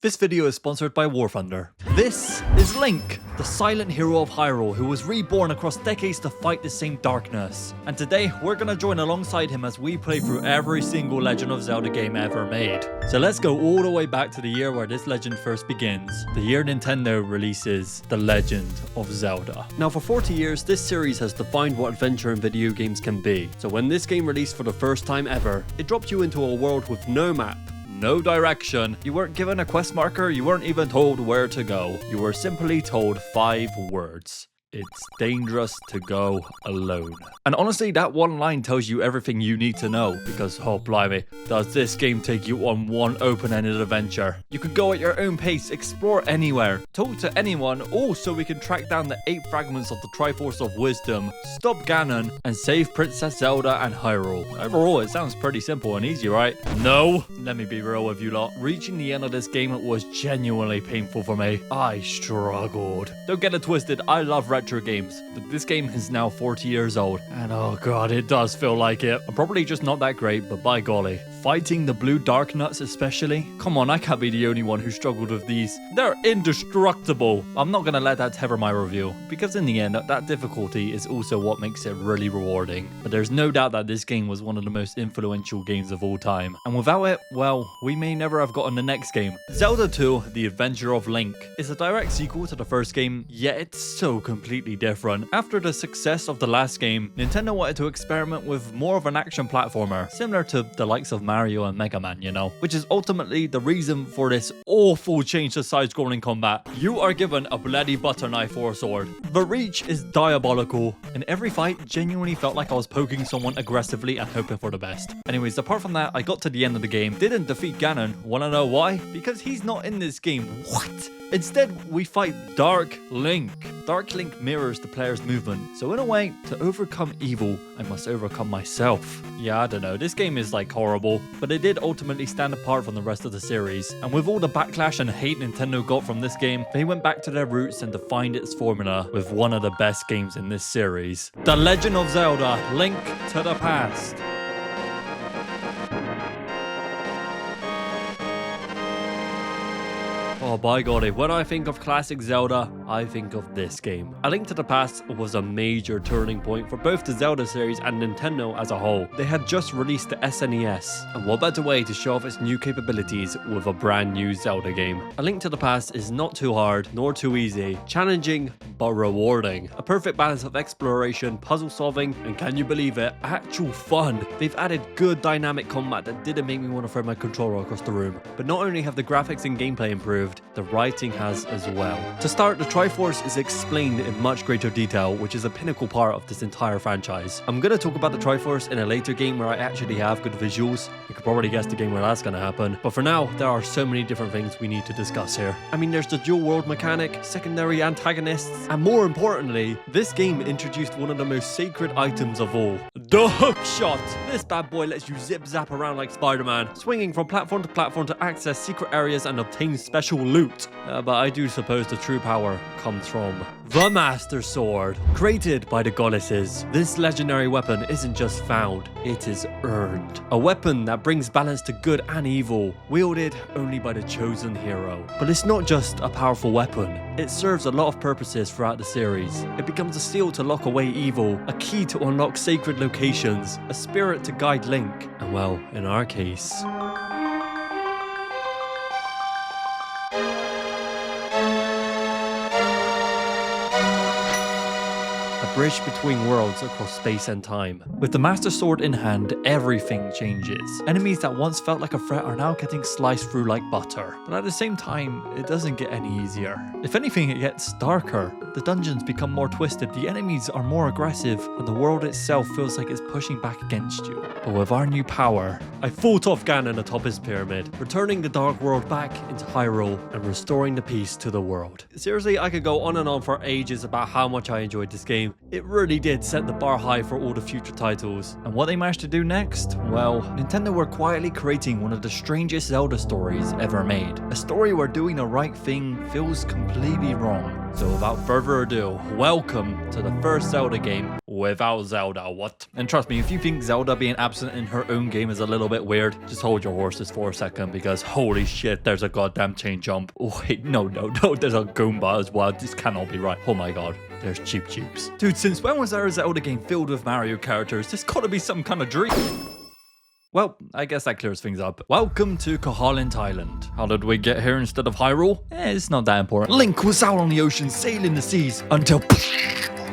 This video is sponsored by War Thunder. This is Link, the silent hero of Hyrule who was reborn across decades to fight the same darkness. And today, we're gonna join alongside him as we play through every single Legend of Zelda game ever made. So let's go all the way back to the year where this legend first begins. The year Nintendo releases The Legend of Zelda. Now for 40 years, this series has defined what adventure in video games can be. So when this game released for the first time ever, it dropped you into a world with no map, no direction, you weren't given a quest marker, you weren't even told where to go. You were simply told 5 words. It's dangerous to go alone. And honestly, that one line tells you everything you need to know, because, oh blimey, does this game take you on one open-ended adventure. You could go at your own pace, explore anywhere, talk to anyone, all so we can track down the 8 fragments of the Triforce of Wisdom, stop Ganon, and save Princess Zelda and Hyrule. Overall, it sounds pretty simple and easy, right? No! Let me be real with you lot. Reaching the end of this game was genuinely painful for me. I struggled. Don't get it twisted, I love retro games, but this game is now 40 years old, and oh god, it does feel like it. I'm probably just not that great, but by golly. Fighting the blue dark nuts especially? Come on, I can't be the only one who struggled with these. They're indestructible. I'm not gonna let that tether my review, because in the end, that difficulty is also what makes it really rewarding. But there's no doubt that this game was one of the most influential games of all time, and without it, well, we may never have gotten the next game. Zelda 2, The Adventure of Link, is a direct sequel to the first game, yet it's so completely different. After the success of the last game, Nintendo wanted to experiment with more of an action platformer, similar to the likes of Mario and Mega Man, you know, which is ultimately the reason for this awful change to side-scrolling combat. You are given a bloody butter knife or a sword. The reach is diabolical, and every fight genuinely felt like I was poking someone aggressively and hoping for the best. Anyways, apart from that, I got to the end of the game, didn't defeat Ganon. Wanna know why? Because he's not in this game. What? Instead, we fight Dark Link. Dark Link mirrors the player's movement, so in a way, to overcome evil, I must overcome myself. Yeah, I don't know, this game is like horrible, but it did ultimately stand apart from the rest of the series. And with all the backlash and hate Nintendo got from this game, they went back to their roots and defined its formula with one of the best games in this series. The Legend of Zelda: Link to the Past. Oh by golly, when I think of classic Zelda, I think of this game. A Link to the Past was a major turning point for both the Zelda series and Nintendo as a whole. They had just released the SNES, and what better way to show off its new capabilities with a brand new Zelda game. A Link to the Past is not too hard, nor too easy, challenging, but rewarding. A perfect balance of exploration, puzzle solving, and can you believe it, actual fun. They've added good dynamic combat that didn't make me want to throw my controller across the room. But not only have the graphics and gameplay improved, the writing has as well. To start, the Triforce is explained in much greater detail, which is a pinnacle part of this entire franchise. I'm gonna talk about the Triforce in a later game where I actually have good visuals. You could probably guess the game where that's gonna happen. But for now, there are so many different things we need to discuss here. I mean, there's the dual world mechanic, secondary antagonists, and more importantly, this game introduced one of the most sacred items of all, the hook shot. This bad boy lets you zip zap around like Spider-Man, swinging from platform to access secret areas and obtain special loot. But I do suppose the true power comes from the Master Sword. Created by the goddesses, this legendary weapon isn't just found, it is earned. A weapon that brings balance to good and evil, wielded only by the chosen hero. But it's not just a powerful weapon, it serves a lot of purposes throughout the series. It becomes a seal to lock away evil, a key to unlock sacred locations, a spirit to guide Link, and well, in our case, bridge between worlds across space and time. With the Master Sword in hand, everything changes. Enemies that once felt like a threat are now getting sliced through like butter. But at the same time, it doesn't get any easier. If anything, it gets darker. The dungeons become more twisted, the enemies are more aggressive, and the world itself feels like it's pushing back against you. But with our new power, I fought off Ganon atop his pyramid, returning the Dark World back into Hyrule and restoring the peace to the world. Seriously, I could go on and on for ages about how much I enjoyed this game. It really did set the bar high for all the future titles. And what they managed to do next? Well, Nintendo were quietly creating one of the strangest Zelda stories ever made. A story where doing the right thing feels completely wrong. So without further ado, welcome to the first Zelda game, without Zelda. What? And trust me, if you think Zelda being absent in her own game is a little bit weird, just hold your horses for a second, because holy shit, there's a goddamn chain jump. Oh wait, no, there's a Goomba as well. This cannot be right. Oh my god. There's Cheep Cheeps. Dude, since when was there a Zelda game filled with Mario characters? This gotta be some kind of dream. Well, I guess that clears things up. Welcome to Koholint Island. How did we get here instead of Hyrule? It's not that important. Link was out on the ocean sailing the seas until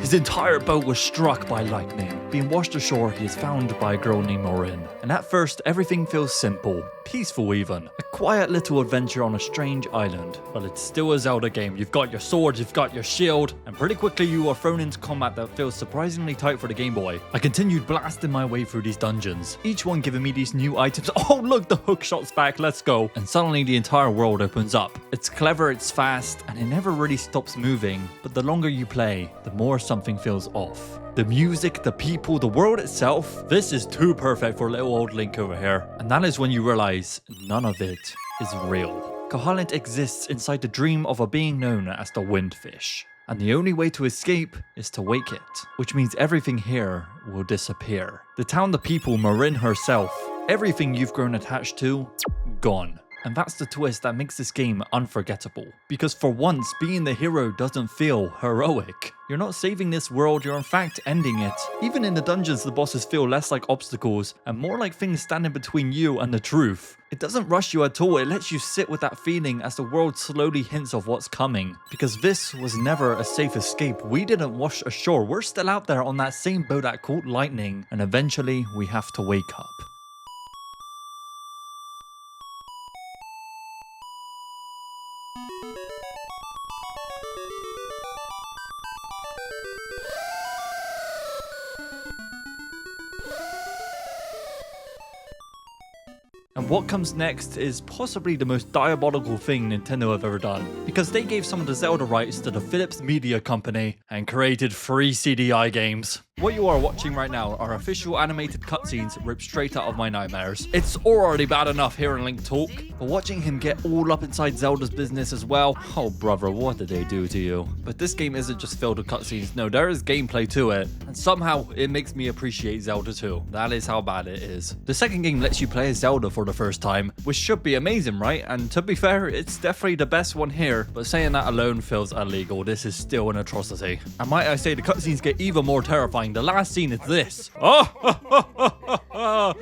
his entire boat was struck by lightning. Being washed ashore, he is found by a girl named Marin. And at first, everything feels simple, peaceful even. A quiet little adventure on a strange island. But it's still a Zelda game. You've got your sword, you've got your shield, and pretty quickly you are thrown into combat that feels surprisingly tight for the Game Boy. I continued blasting my way through these dungeons, each one giving me these new items. Oh look, the hook shot's back, let's go. And suddenly the entire world opens up. It's clever, it's fast, and it never really stops moving. But the longer you play, the more something feels off. The music, the people, the world itself, this is too perfect for little old Link over here. And that is when you realize none of it is real. Koholint exists inside the dream of a being known as the Windfish. And the only way to escape is to wake it, which means everything here will disappear. The town, the people, Marin herself, everything you've grown attached to, gone. And that's the twist that makes this game unforgettable. Because for once, being the hero doesn't feel heroic. You're not saving this world, you're in fact ending it. Even in the dungeons, the bosses feel less like obstacles and more like things standing between you and the truth. It doesn't rush you at all, it lets you sit with that feeling as the world slowly hints of what's coming. Because this was never a safe escape. We didn't wash ashore, we're still out there on that same boat that caught lightning. And eventually, we have to wake up. And what comes next is possibly the most diabolical thing Nintendo have ever done, because they gave some of the Zelda rights to the Philips Media Company and created 3 CDI games. What you are watching right now are official animated cutscenes ripped straight out of my nightmares. It's already bad enough hearing Link talk, but watching him get all up inside Zelda's business as well, oh brother, what did they do to you? But this game isn't just filled with cutscenes, no, there is gameplay to it, and somehow it makes me appreciate Zelda too. That is how bad it is. The second game lets you play as Zelda for the first time, which should be amazing, right? And to be fair, it's definitely the best one here, but saying that alone feels illegal. This is still an atrocity. And might I say, the cutscenes get even more terrifying. The last scene is this. Oh,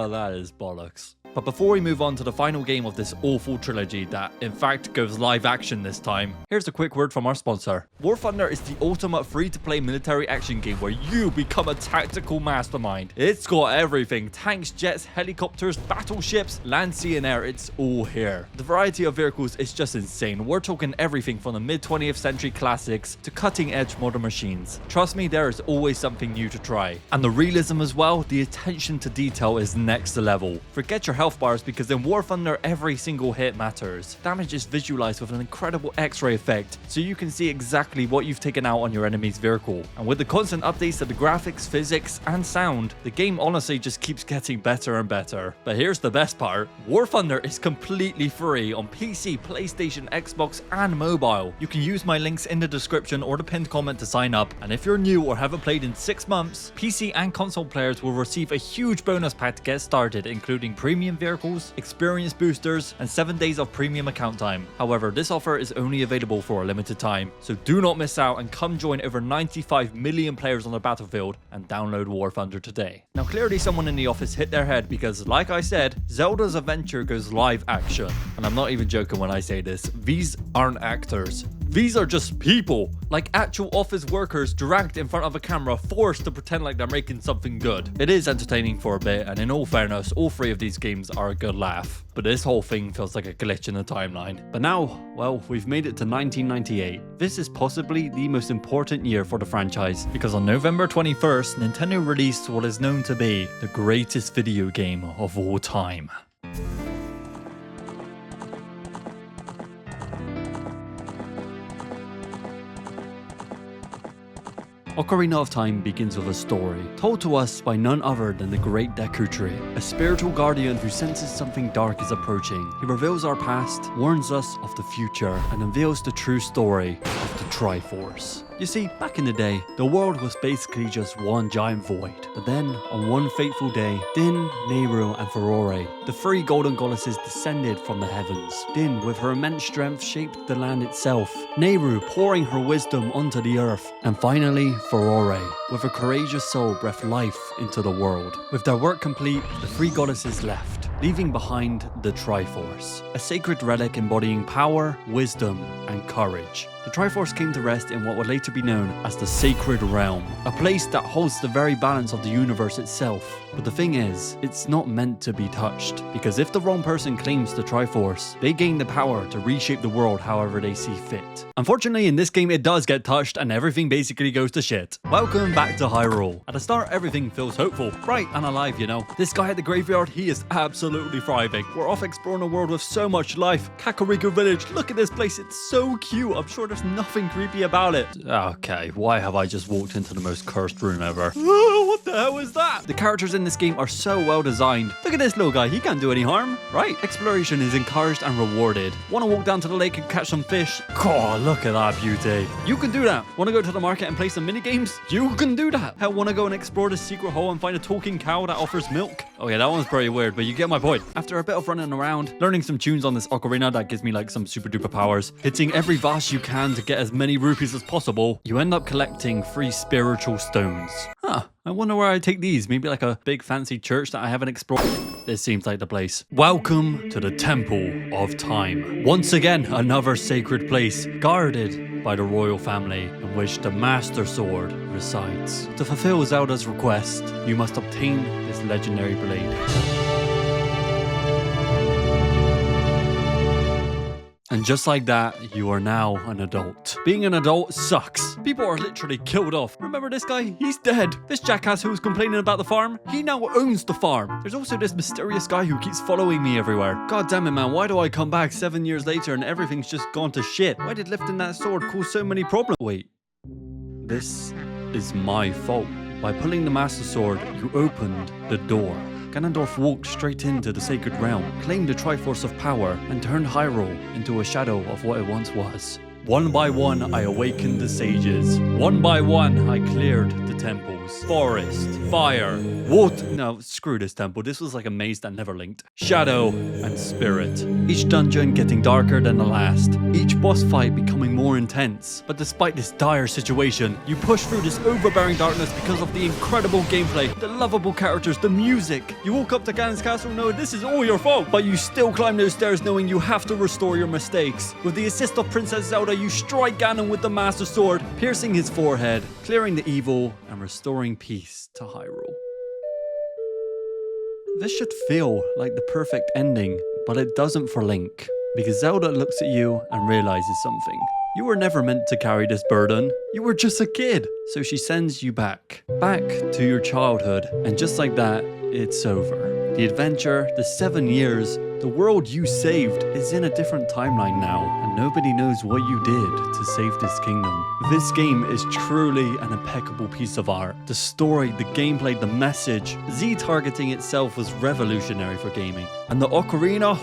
that is bollocks. But before we move on to the final game of this awful trilogy that in fact goes live action this time, here's a quick word from our sponsor. War Thunder is the ultimate free-to-play military action game where you become a tactical mastermind. It's got everything: tanks, jets, helicopters, battleships, land, sea and air, it's all here. The variety of vehicles is just insane. We're talking everything from the mid-20th century classics to cutting-edge modern machines. Trust me, there is always something new to try. And the realism as well, the attention to detail is next level. Forget your health bars, because in War Thunder every single hit matters. Damage is visualized with an incredible X-ray effect, so you can see exactly what you've taken out on your enemy's vehicle. And with the constant updates to the graphics, physics, and sound, the game honestly just keeps getting better and better. But here's the best part: War Thunder is completely free on PC, PlayStation, Xbox, and mobile. You can use my links in the description or the pinned comment to sign up, and if you're new or haven't played in 6 months, PC and console players will receive a huge bonus pack to get started, including premium vehicles, experience boosters, and 7 days of premium account time. However, this offer is only available for a limited time, so do not miss out and come join over 95 million players on the battlefield and download War Thunder today. Now clearly someone in the office hit their head because, like I said, Zelda's adventure goes live action. And I'm not even joking when I say this, these aren't actors. These are just people, like actual office workers dragged in front of a camera, forced to pretend like they're making something good. It is entertaining for a bit, and in all fairness, all 3 of these games are a good laugh. But this whole thing feels like a glitch in the timeline. But now, well, we've made it to 1998. This is possibly the most important year for the franchise, because on November 21st, Nintendo released what is known to be the greatest video game of all time. Ocarina of Time begins with a story, told to us by none other than the great Deku Tree, a spiritual guardian who senses something dark is approaching. He reveals our past, warns us of the future, and unveils the true story of the Triforce. You see, back in the day, the world was basically just one giant void. But then, on one fateful day, Din, Nehru, and Furore, the three golden goddesses descended from the heavens. Din, with her immense strength, shaped the land itself. Nehru, pouring her wisdom onto the earth. And finally, Furore, with her courageous soul, breathed life into the world. With their work complete, the three goddesses left, leaving behind the Triforce, a sacred relic embodying power, wisdom, and courage. The Triforce came to rest in what would later be known as the Sacred Realm, a place that holds the very balance of the universe itself. But the thing is, it's not meant to be touched, because if the wrong person claims the Triforce, they gain the power to reshape the world however they see fit. Unfortunately, in this game it does get touched and everything basically goes to shit. Welcome back to Hyrule. At the start, everything feels hopeful, bright and alive, you know. This guy at the graveyard, he is absolutely thriving. We're off exploring a world with so much life. Kakariko Village, look at this place, it's so cute. I'm sure there's nothing creepy about it. Okay, why have I just walked into the most cursed room ever? What the hell is that? The characters in this game are so well designed. Look at this little guy, he can't do any harm. Right, exploration is encouraged and rewarded. Want to walk down to the lake and catch some fish? God, look at that beauty. You can do that. Want to go to the market and play some mini games? You can do that. Hell, want to go and explore the secret hole and find a talking cow that offers milk? Oh yeah, that one's pretty weird, but you get my point. After a bit of running around, learning some tunes on this ocarina that gives me like some super duper powers, hitting every vase you can to get as many rupees as possible, you end up collecting 3 spiritual stones. Huh. I wonder where I take these. Maybe like a big fancy church that I haven't explored. This seems like the place. Welcome to the Temple of Time. Once again, another sacred place guarded by the royal family in which the Master Sword resides. To fulfill Zelda's request, you must obtain this legendary blade. And just like that, you are now an adult. Being an adult sucks. People are literally killed off. Remember this guy? He's dead. This jackass who was complaining about the farm, he now owns the farm. There's also this mysterious guy who keeps following me everywhere. God damn it, man. Why do I come back 7 years later and everything's just gone to shit? Why did lifting that sword cause so many problems? Wait. This is my fault. By pulling the Master Sword, you opened the door. Ganondorf walked straight into the Sacred Realm, claimed the Triforce of Power, and turned Hyrule into a shadow of what it once was. One by one, I awakened the sages. One by one, I cleared the temples. Forest, fire, water. No, screw this temple. This was like a maze that never linked. Shadow and spirit. Each dungeon getting darker than the last. Each boss fight becoming more intense. But despite this dire situation, you push through this overbearing darkness because of the incredible gameplay, the lovable characters, the music. You walk up to Ganon's castle knowing this is all your fault, but you still climb those stairs knowing you have to restore your mistakes. With the assist of Princess Zelda, you strike Ganon with the Master Sword, piercing his forehead, clearing the evil, and restoring peace to Hyrule. This should feel like the perfect ending, but it doesn't for Link, because Zelda looks at you and realizes something. You were never meant to carry this burden. You were just a kid. So she sends you back to your childhood, and just like that, it's over. The adventure, the 7 years, the world you saved is in a different timeline now, and nobody knows what you did to save this kingdom. This game is truly an impeccable piece of art. The story, the gameplay, the message. Z-targeting itself was revolutionary for gaming. And the Ocarina,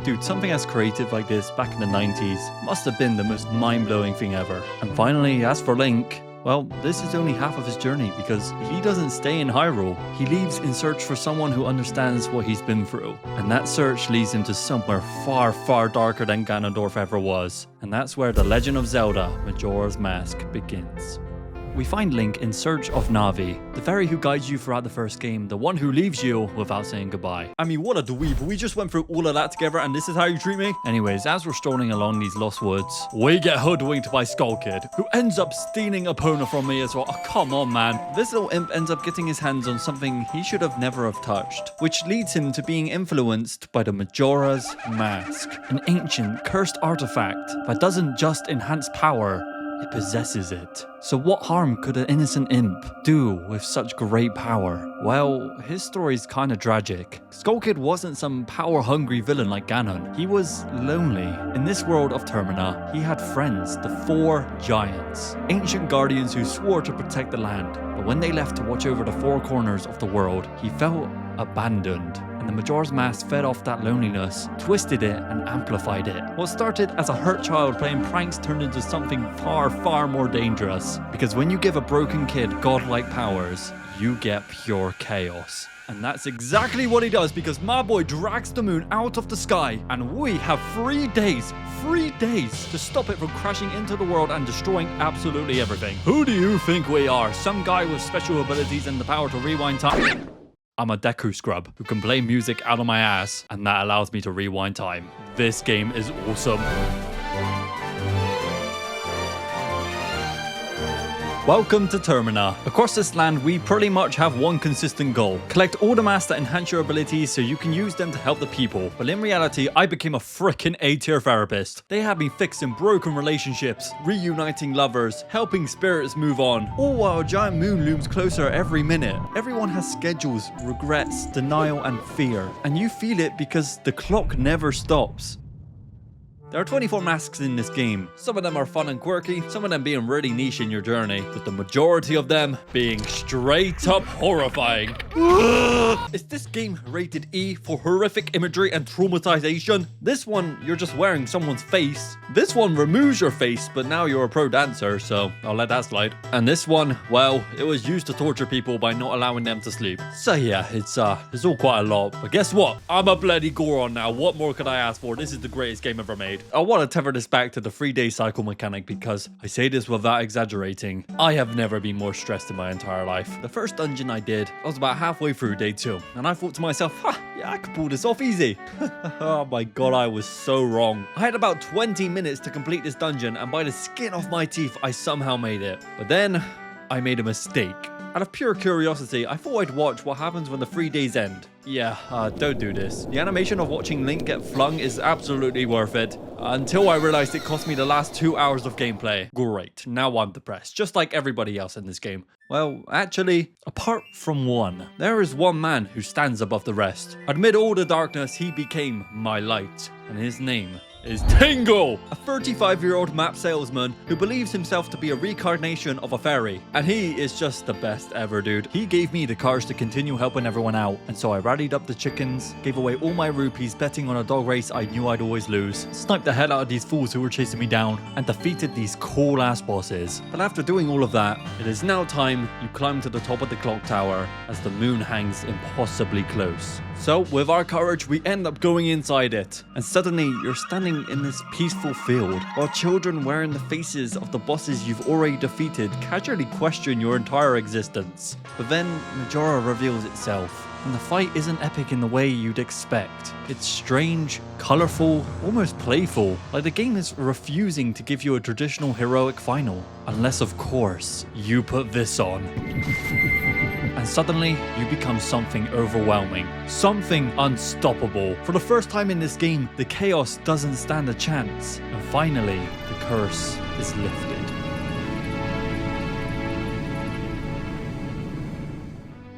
dude, something as creative like this back in the 90s must have been the most mind-blowing thing ever. And finally, as for Link, well, this is only half of his journey because he doesn't stay in Hyrule. He leaves in search for someone who understands what he's been through. And that search leads him to somewhere far, far darker than Ganondorf ever was. And that's where The Legend of Zelda, Majora's Mask begins. We find Link in search of Navi, the fairy who guides you throughout the first game, the one who leaves you without saying goodbye. I mean, what a dweeb. We just went through all of that together and this is how you treat me? Anyways, as we're strolling along these lost woods, we get hoodwinked by Skull Kid, who ends up stealing Epona from me as well. Oh, come on, man. This little imp ends up getting his hands on something he should have never have touched, which leads him to being influenced by the Majora's Mask, an ancient, cursed artifact that doesn't just enhance power, it possesses it. So what harm could an innocent imp do with such great power? Well, his story's kinda tragic. Skull Kid wasn't some power-hungry villain like Ganon. He was lonely. In this world of Termina, he had friends, the 4 giants, ancient guardians who swore to protect the land. But when they left to watch over the 4 corners of the world, he felt abandoned. and the Majora's Mask fed off that loneliness, twisted it, and amplified it. What started as a hurt child playing pranks turned into something far, far more dangerous. Because when you give a broken kid godlike powers, you get pure chaos. And that's exactly what he does, because my boy drags the moon out of the sky, and we have 3 days to stop it from crashing into the world and destroying absolutely everything. Who do you think we are? Some guy with special abilities and the power to rewind time? I'm a Deku scrub who can play music out of my ass, and that allows me to rewind time. This game is awesome. Welcome to Termina. Across this land, we pretty much have one consistent goal. Collect all the masks that enhance your abilities so you can use them to help the people. But in reality, I became a frickin' A-tier therapist. They had me fixing broken relationships, reuniting lovers, helping spirits move on, all while a giant moon looms closer every minute. Everyone has schedules, regrets, denial, and fear. And you feel it because the clock never stops. There are 24 masks in this game. Some of them are fun and quirky, some of them being really niche in your journey, but the majority of them being straight up horrifying. Is this game rated E for horrific imagery and traumatization? This one, you're just wearing someone's face. This one removes your face, but now you're a pro dancer, so I'll let that slide. And this one, well, it was used to torture people by not allowing them to sleep. So yeah, it's all quite a lot. But guess what? I'm a bloody Goron now. What more could I ask for? This is the greatest game ever made. I want to tether this back to the 3-day cycle mechanic because I say this without exaggerating. I have never been more stressed in my entire life. The first dungeon I did, I was about halfway through day 2, and I thought to myself, yeah, I could pull this off easy. Oh my god, I was so wrong. I had about 20 minutes to complete this dungeon, and by the skin of my teeth, I somehow made it. But then, I made a mistake. Out of pure curiosity, I thought I'd watch what happens when the 3 days end. Yeah, don't do this. The animation of watching Link get flung is absolutely worth it. Until I realized it cost me the last 2 hours of gameplay. Great, now I'm depressed, just like everybody else in this game. Well, actually, apart from one. There is one man who stands above the rest. Amid all the darkness, he became my light, and his name is Tingle, a 35-year-old map salesman who believes himself to be a reincarnation of a fairy. And he is just the best ever, dude. He gave me the courage to continue helping everyone out, and so I rallied up the chickens, gave away all my rupees betting on a dog race I knew I'd always lose, sniped the hell out of these fools who were chasing me down, and defeated these cool-ass bosses. But after doing all of that, it is now time you climb to the top of the clock tower as the moon hangs impossibly close. So, with our courage, we end up going inside it, and suddenly you're standing in this peaceful field, while children wearing the faces of the bosses you've already defeated casually question your entire existence. But then, Majora reveals itself, and the fight isn't epic in the way you'd expect. It's strange, colourful, almost playful, like the game is refusing to give you a traditional heroic final. Unless, of course, you put this on. And suddenly, you become something overwhelming, something unstoppable. For the first time in this game, the chaos doesn't stand a chance. And finally, the curse is lifted.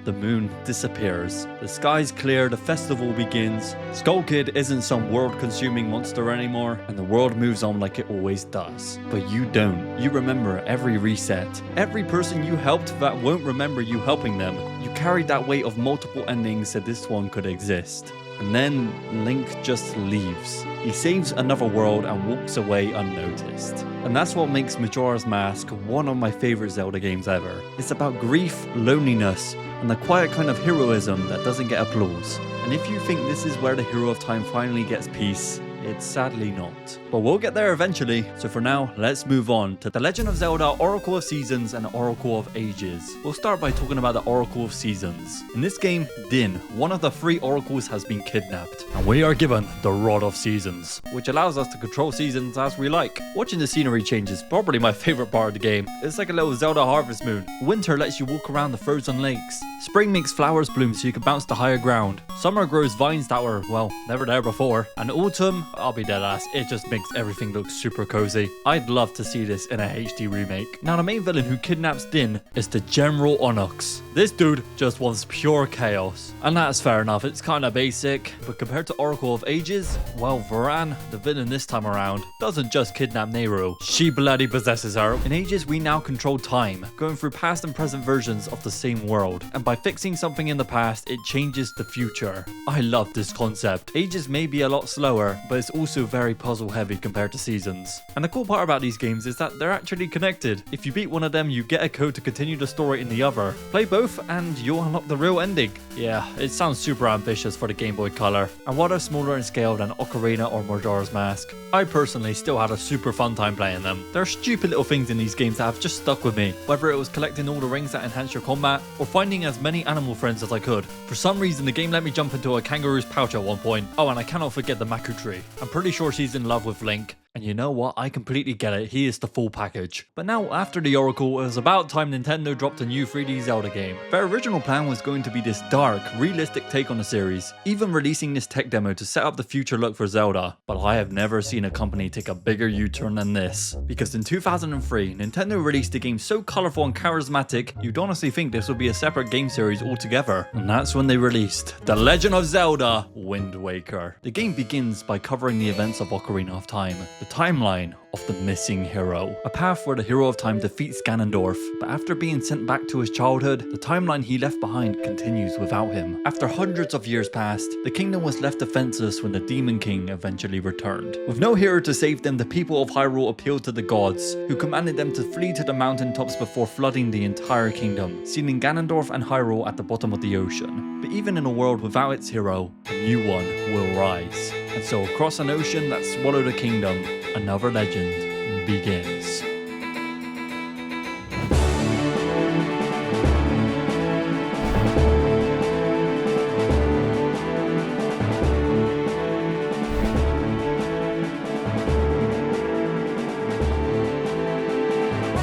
The moon disappears, the skies clear, the festival begins. Skull Kid isn't some world-consuming monster anymore, and the world moves on like it always does. But you don't. You remember every reset, every person you helped that won't remember you helping them. You carried that weight of multiple endings so this one could exist. And then Link just leaves. He saves another world and walks away unnoticed. And that's what makes Majora's Mask one of my favorite Zelda games ever. It's about grief, loneliness, and the quiet kind of heroism that doesn't get applause. And if you think this is where the hero of time finally gets peace, it's sadly not. But we'll get there eventually, so for now, let's move on to The Legend of Zelda Oracle of Seasons and Oracle of Ages. We'll start by talking about the Oracle of Seasons. In this game, Din, one of the 3 oracles, has been kidnapped, and we are given the Rod of Seasons, which allows us to control seasons as we like. Watching the scenery change is probably my favorite part of the game. It's like a little Zelda harvest moon. Winter lets you walk around the frozen lakes. Spring makes flowers bloom so you can bounce to higher ground. Summer grows vines that were, well, never there before. And autumn, I'll be dead ass. It just makes everything look super cozy. I'd love to see this in a HD remake. Now, the main villain who kidnaps Din is the General Onyx. This dude just wants pure chaos. And that's fair enough. It's kind of basic. But compared to Oracle of Ages, well, Varan, the villain this time around, doesn't just kidnap Nehru. She bloody possesses her. In Ages, we now control time, going through past and present versions of the same world. And by fixing something in the past, it changes the future. I love this concept. Ages may be a lot slower, but it's also very puzzle heavy compared to Seasons. And the cool part about these games is that they're actually connected. If you beat one of them, you get a code to continue the story in the other. Play both and you'll unlock the real ending. Yeah, it sounds super ambitious for the Game Boy Color. And while they're smaller in scale than Ocarina or Majora's Mask, I personally still had a super fun time playing them. There are stupid little things in these games that have just stuck with me, whether it was collecting all the rings that enhance your combat, or finding as many animal friends as I could. For some reason, the game let me jump into a kangaroo's pouch at one point. Oh, and I cannot forget the Maku tree. I'm pretty sure she's in love with Link. And you know what? I completely get it. He is the full package. But now, after the Oracle, it was about time Nintendo dropped a new 3D Zelda game. Their original plan was going to be this dark, realistic take on the series, even releasing this tech demo to set up the future look for Zelda. But I have never seen a company take a bigger U-turn than this. Because in 2003, Nintendo released a game so colorful and charismatic, you'd honestly think this would be a separate game series altogether. And that's when they released The Legend of Zelda: Wind Waker. The game begins by covering the events of Ocarina of Time, the timeline of the missing hero. A path where the hero of time defeats Ganondorf, but after being sent back to his childhood, the timeline he left behind continues without him. After hundreds of years passed, the kingdom was left defenseless when the Demon King eventually returned. With no hero to save them, the people of Hyrule appealed to the gods, who commanded them to flee to the mountaintops before flooding the entire kingdom, sealing Ganondorf and Hyrule at the bottom of the ocean. But even in a world without its hero, a new one will rise. And so across an ocean that swallowed a kingdom, another legend begins.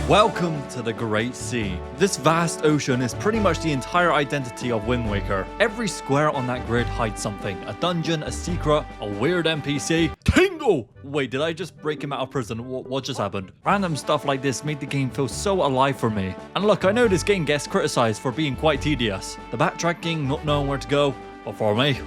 Welcome to the Great Sea. This vast ocean is pretty much the entire identity of Wind Waker. Every square on that grid hides something. A dungeon, a secret, a weird NPC. Tingle! Wait, did I just break him out of prison? What just happened? Random stuff like this made the game feel so alive for me. And look, I know this game gets criticized for being quite tedious. The backtracking, not knowing where to go. But for me,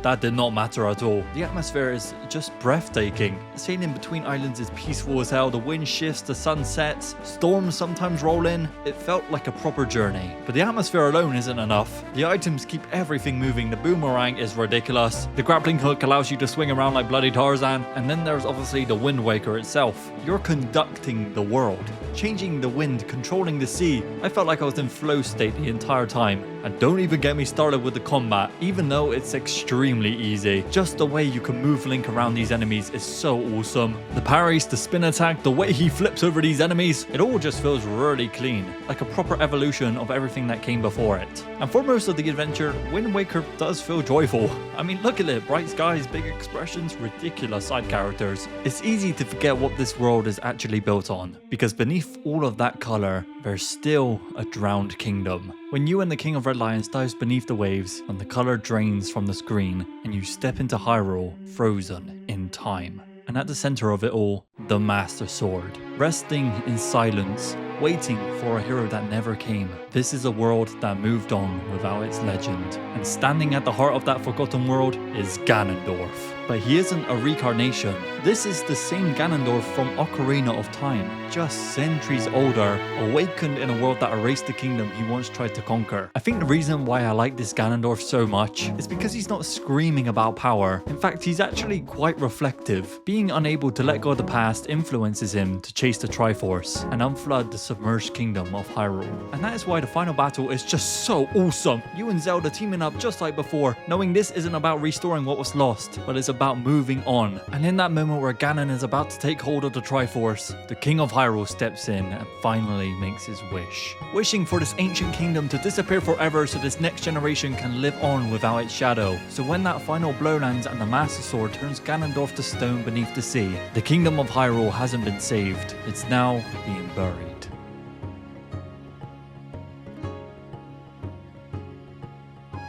that did not matter at all. The atmosphere is just breathtaking. Sailing between islands is peaceful as hell. The wind shifts, the sun sets, storms sometimes roll in. It felt like a proper journey. But the atmosphere alone isn't enough. The items keep everything moving. The boomerang is ridiculous. The grappling hook allows you to swing around like bloody Tarzan. And then there's obviously the Wind Waker itself. You're conducting the world, changing the wind, controlling the sea. I felt like I was in flow state the entire time. And don't even get me started with the combat, even though it's extremely easy. Just the way you can move Link around these enemies is so awesome. The parries, the spin attack, the way he flips over these enemies, it all just feels really clean, like a proper evolution of everything that came before it. And for most of the adventure, Wind Waker does feel joyful. I mean, look at it, bright skies, big expressions, ridiculous side characters. It's easy to forget what this world is actually built on, because beneath all of that color, there's still a drowned kingdom. When you and the King of Red Lions dives beneath the waves and the color drains from the screen and you step into Hyrule, frozen in time. And at the center of it all, the Master Sword, resting in silence, waiting for a hero that never came. This is a world that moved on without its legend. And standing at the heart of that forgotten world is Ganondorf. But he isn't a reincarnation. This is the same Ganondorf from Ocarina of Time, just centuries older, awakened in a world that erased the kingdom he once tried to conquer. I think the reason why I like this Ganondorf so much is because he's not screaming about power. In fact, he's actually quite reflective. Being unable to let go of the past influences him to chase the Triforce and unflood the submerged kingdom of Hyrule. And that is why the final battle is just so awesome. You and Zelda teaming up just like before, knowing this isn't about restoring what was lost, but it's about moving on. And in that moment where Ganon is about to take hold of the Triforce, the King of Hyrule steps in and finally makes his wish. Wishing for this ancient kingdom to disappear forever so this next generation can live on without its shadow. So when that final blow lands and the Master Sword turns Ganondorf to stone beneath the sea, the kingdom of Hyrule hasn't been saved. It's now being buried.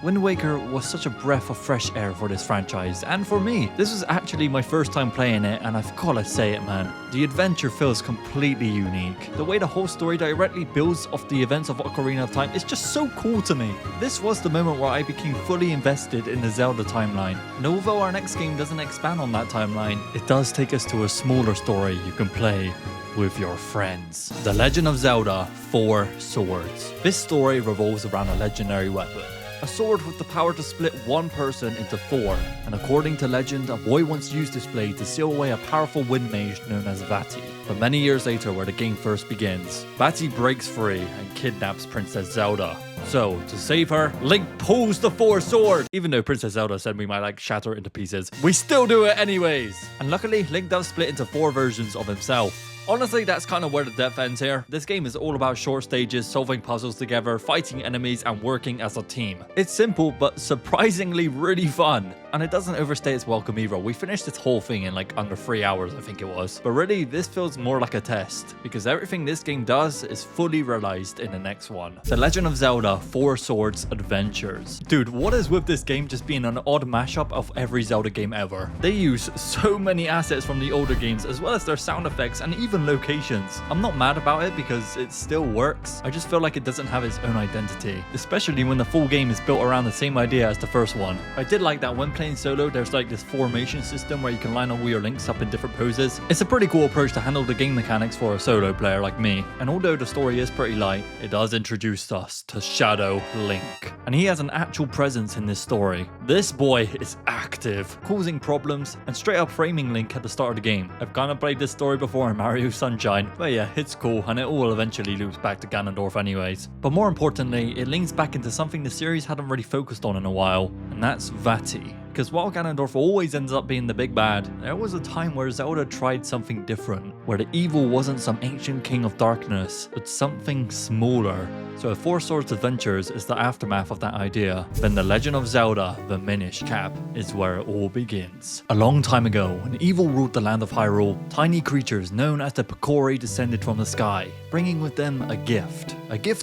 Wind Waker was such a breath of fresh air for this franchise, and for me. This was actually my first time playing it, and I've gotta say it, man. The adventure feels completely unique. The way the whole story directly builds off the events of Ocarina of Time is just so cool to me. This was the moment where I became fully invested in the Zelda timeline. And although our next game doesn't expand on that timeline, it does take us to a smaller story you can play with your friends. The Legend of Zelda 4 Swords. This story revolves around a legendary weapon. A sword with the power to split one person into four, and according to legend, a boy once used this blade to seal away a powerful wind mage known as Vati. But many years later, where the game first begins, Vati breaks free and kidnaps Princess Zelda. So, to save her, Link pulls the four sword. Even though Princess Zelda said we might shatter it into pieces, we still do it anyways. And luckily, Link does split into four versions of himself. Honestly, that's kind of where the depth ends here. This game is all about short stages, solving puzzles together, fighting enemies, and working as a team. It's simple, but surprisingly really fun. And it doesn't overstay its welcome either. We finished this whole thing in under 3 hours, I think it was. But really, this feels more like a test, because everything this game does is fully realized in the next one. The Legend of Zelda 4 Swords Adventures. Dude, what is with this game just being an odd mashup of every Zelda game ever? They use so many assets from the older games, as well as their sound effects and even locations. I'm not mad about it because it still works. I just feel like it doesn't have its own identity, especially when the full game is built around the same idea as the first one. I did like that when playing solo, there's this formation system where you can line all your links up in different poses. It's a pretty cool approach to handle the game mechanics for a solo player like me. And although the story is pretty light, it does introduce us to Shadow Link. And he has an actual presence in this story. This boy is active, causing problems and straight up framing Link at the start of the game. I've kind of played this story before in Mario Sunshine, but yeah, it's cool, and it all eventually loops back to Ganondorf anyways. But more importantly, it links back into something the series hadn't really focused on in a while, and that's Vati. Because while Ganondorf always ends up being the big bad, there was a time where Zelda tried something different, where the evil wasn't some ancient king of darkness, but something smaller. So if Four Swords Adventures is the aftermath of that idea, then The Legend of Zelda, the Minish cap, is where it all begins. A long time ago, when evil ruled the land of Hyrule, tiny creatures known as the Picori descended from the sky, bringing with them a gift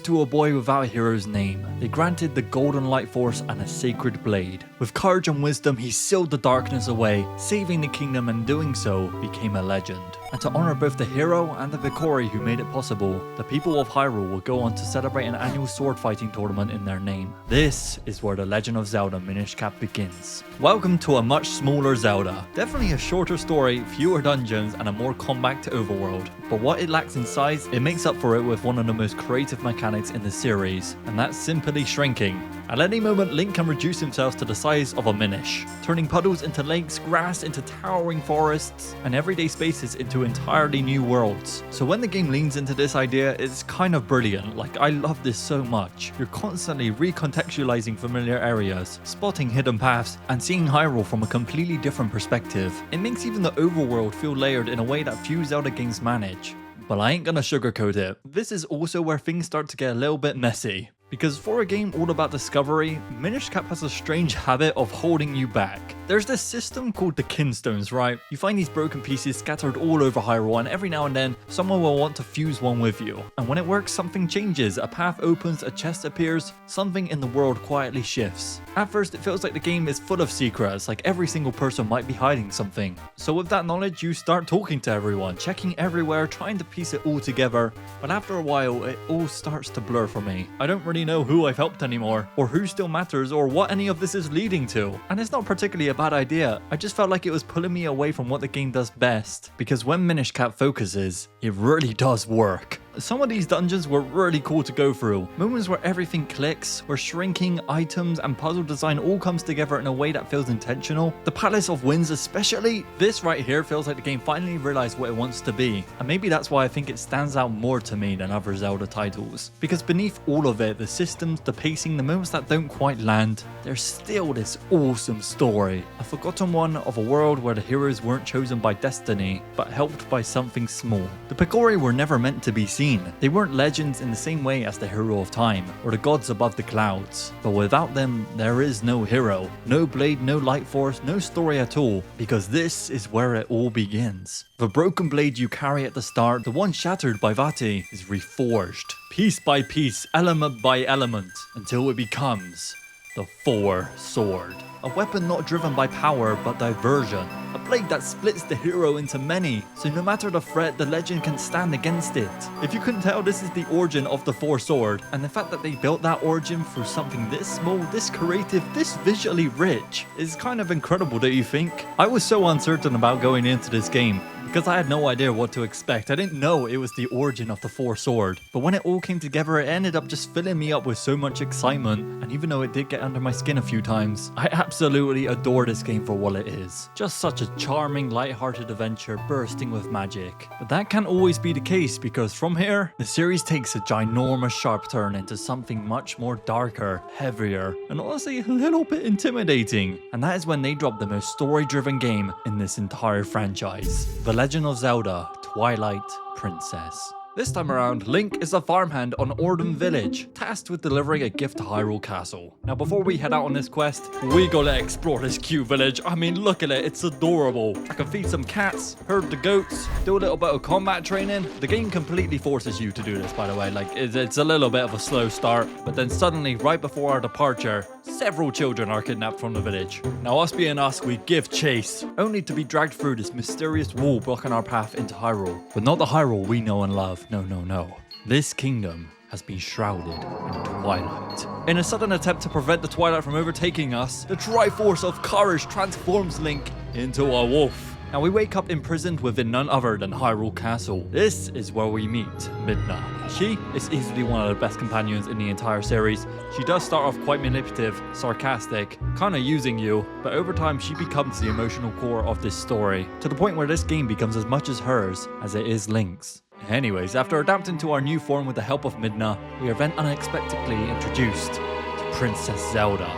to a boy without a hero's name. They granted the Golden Light Force and a sacred blade. With courage and wisdom, he sealed the darkness away, saving the kingdom, and doing so became a legend. And to honor both the hero and the Picori who made it possible, the people of Hyrule will go on to celebrate an annual sword fighting tournament in their name. This is where The Legend of Zelda Minish Cap begins. Welcome to a much smaller Zelda. Definitely a shorter story, fewer dungeons, and a more compact overworld. But what it lacks in size, it makes up for it with one of the most creative mechanics in the series, and that's simply shrinking. At any moment, Link can reduce himself to the size of a Minish, turning puddles into lakes, grass into towering forests, and everyday spaces into entirely new worlds. So when the game leans into this idea, it's kind of brilliant. I love this so much. You're constantly recontextualizing familiar areas, spotting hidden paths, and seeing Hyrule from a completely different perspective. It makes even the overworld feel layered in a way that few Zelda games manage. But I ain't gonna sugarcoat it. This is also where things start to get a little bit messy. Because for a game all about discovery, Minish Cap has a strange habit of holding you back. There's this system called the Kinstones, right? You find these broken pieces scattered all over Hyrule, and every now and then, someone will want to fuse one with you. And when it works, something changes, a path opens, a chest appears, something in the world quietly shifts. At first, it feels like the game is full of secrets, like every single person might be hiding something. So with that knowledge, you start talking to everyone, checking everywhere, trying to piece it all together. But after a while, it all starts to blur for me. I don't really know who I've helped anymore, or who still matters, or what any of this is leading to. And it's not particularly a bad idea. I just felt like it was pulling me away from what the game does best. Because when Minish Cap focuses, it really does work. Some of these dungeons were really cool to go through. Moments where everything clicks, where shrinking, items, and puzzle design all comes together in a way that feels intentional. The Palace of Winds especially. This right here feels like the game finally realized what it wants to be. And maybe that's why I think it stands out more to me than other Zelda titles. Because beneath all of it, the systems, the pacing, the moments that don't quite land, there's still this awesome story. A forgotten one of a world where the heroes weren't chosen by destiny, but helped by something small. The Picori were never meant to be seen. They weren't legends in the same way as the hero of time, or the gods above the clouds. But without them, there is no hero, no blade, no light force, no story at all, because this is where it all begins. The broken blade you carry at the start, the one shattered by Vati, is reforged, piece by piece, element by element, until it becomes the Four Sword. A weapon not driven by power but diversion. A blade that splits the hero into many, so no matter the threat, the legend can stand against it. If you couldn't tell, this is the origin of the Four Sword, and the fact that they built that origin through something this small, this creative, this visually rich is kind of incredible, don't you think? I was so uncertain about going into this game, because I had no idea what to expect. I didn't know it was the origin of the Four Sword. But when it all came together, it ended up just filling me up with so much excitement. And even though it did get under my skin a few times, I absolutely adore this game for what it is. Just such a charming, light-hearted adventure bursting with magic. But that can't always be the case, because from here, the series takes a ginormous sharp turn into something much more darker, heavier, and honestly a little bit intimidating. And that is when they drop the most story-driven game in this entire franchise. The Legend of Zelda, Twilight Princess. This time around, Link is a farmhand on Ordon Village, tasked with delivering a gift to Hyrule Castle. Now before we head out on this quest, we gotta explore this cute village. I mean, look at it, it's adorable. I can feed some cats, herd the goats, do a little bit of combat training. The game completely forces you to do this, by the way. Like, it's a little bit of a slow start, but then suddenly, right before our departure, several children are kidnapped from the village. Now us being us, we give chase, only to be dragged through this mysterious wall blocking our path into Hyrule. But not the Hyrule we know and love. No, no, no. This kingdom has been shrouded in twilight. In a sudden attempt to prevent the Twilight from overtaking us, the Triforce of Courage transforms Link into a wolf. Now we wake up imprisoned within none other than Hyrule Castle. This is where we meet Midna. She is easily one of the best companions in the entire series. She does start off quite manipulative, sarcastic, kinda using you, but over time she becomes the emotional core of this story, to the point where this game becomes as much as hers as it is Link's. Anyways, after adapting to our new form with the help of Midna, we are then unexpectedly introduced to Princess Zelda.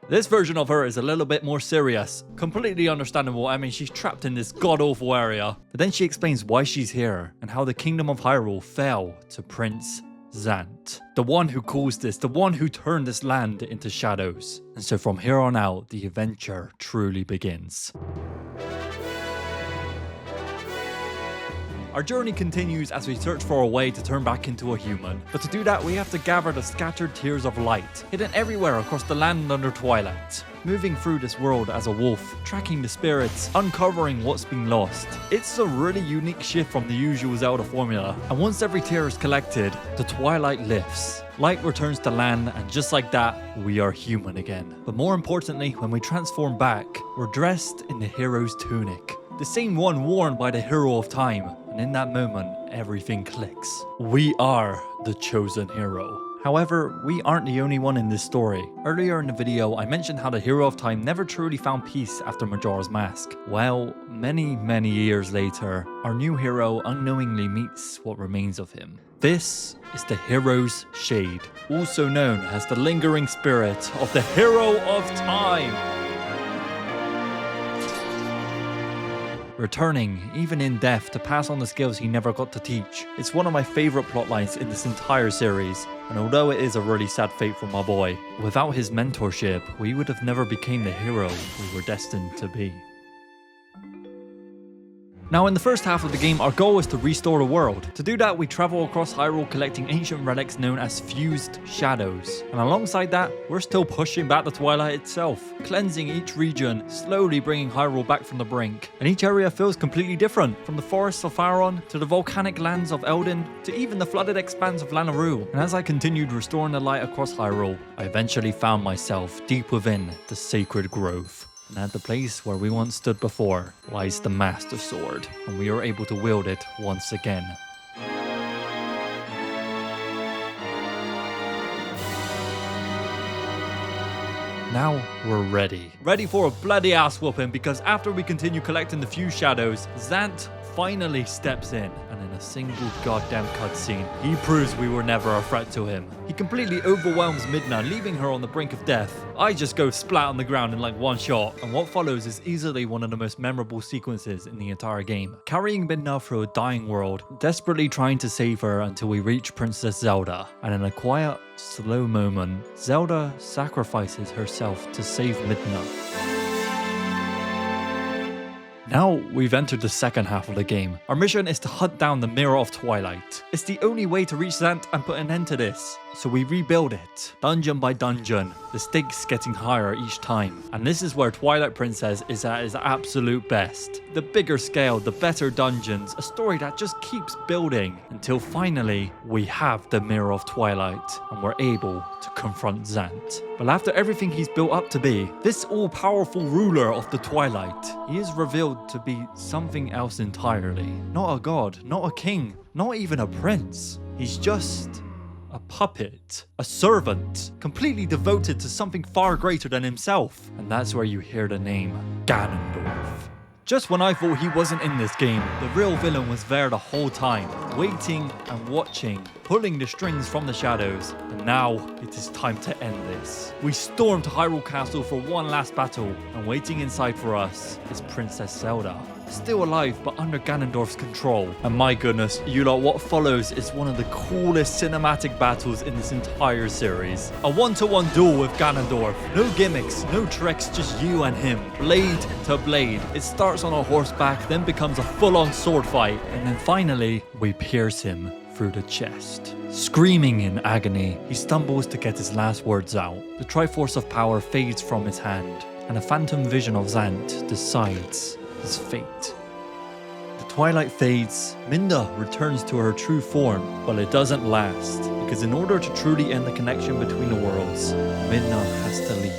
This version of her is a little bit more serious. Completely understandable. I mean, she's trapped in this god-awful area. But then she explains why she's here and how the kingdom of Hyrule fell to Prince Zant. The one who caused this, the one who turned this land into shadows. And so from here on out, the adventure truly begins. Our journey continues as we search for a way to turn back into a human. But to do that, we have to gather the scattered tears of light, hidden everywhere across the land under Twilight. Moving through this world as a wolf, tracking the spirits, uncovering what's been lost. It's a really unique shift from the usual Zelda formula. And once every tear is collected, the Twilight lifts. Light returns to land, and just like that, we are human again. But more importantly, when we transform back, we're dressed in the hero's tunic. The same one worn by the hero of time. And in that moment, everything clicks. We are the chosen hero. However, we aren't the only one in this story. Earlier in the video, I mentioned how the hero of time never truly found peace after Majora's Mask. Well, many years later, our new hero unknowingly meets what remains of him. This is the Hero's Shade, also known as the lingering spirit of the hero of time. Returning, even in death, to pass on the skills he never got to teach. It's one of my favourite plotlines in this entire series, and although it is a really sad fate for my boy, without his mentorship, we would have never become the hero we were destined to be. Now in the first half of the game, our goal is to restore the world. To do that, we travel across Hyrule collecting ancient relics known as fused shadows. And alongside that, we're still pushing back the Twilight itself, cleansing each region, slowly bringing Hyrule back from the brink. And each area feels completely different, from the forests of Faron, to the volcanic lands of Eldin, to even the flooded expanse of Lanayru. And as I continued restoring the light across Hyrule, I eventually found myself deep within the Sacred Grove. And at the place where we once stood before lies the Master Sword, and we are able to wield it once again. Now we're ready. Ready for a bloody ass whooping, because after we continue collecting the few shadows, Zant finally steps in, and in a single goddamn cutscene, he proves we were never a threat to him. He completely overwhelms Midna, leaving her on the brink of death. I just go splat on the ground in like one shot, and what follows is easily one of the most memorable sequences in the entire game. Carrying Midna through a dying world, desperately trying to save her until we reach Princess Zelda, and in a quiet, slow moment, Zelda sacrifices herself to save Midna. Now we've entered the second half of the game. Our mission is to hunt down the Mirror of Twilight. It's the only way to reach Zant and put an end to this. So we rebuild it, dungeon by dungeon, the stakes getting higher each time. And this is where Twilight Princess is at its absolute best. The bigger scale, the better dungeons, a story that just keeps building until finally we have the Mirror of Twilight and we're able to confront Zant. But after everything he's built up to be, this all-powerful ruler of the Twilight, he is revealed to be something else entirely. Not a god, not a king, not even a prince. He's just a puppet, a servant, completely devoted to something far greater than himself. And that's where you hear the name Ganondorf. Just when I thought he wasn't in this game, the real villain was there the whole time, waiting and watching, pulling the strings from the shadows. And now it is time to end this. We storm to Hyrule Castle for one last battle, and waiting inside for us is Princess Zelda. Still alive, but under Ganondorf's control. And my goodness, you lot, what follows is one of the coolest cinematic battles in this entire series. A one-to-one duel with Ganondorf. No gimmicks, no tricks, just you and him. Blade to blade. It starts on a horseback, then becomes a full-on sword fight, and then finally, we pierce him through the chest. Screaming in agony, he stumbles to get his last words out. The Triforce of Power fades from his hand, and a phantom vision of Zant decides his fate. The twilight fades, Minda returns to her true form, but it doesn't last, because in order to truly end the connection between the worlds, Minda has to leave.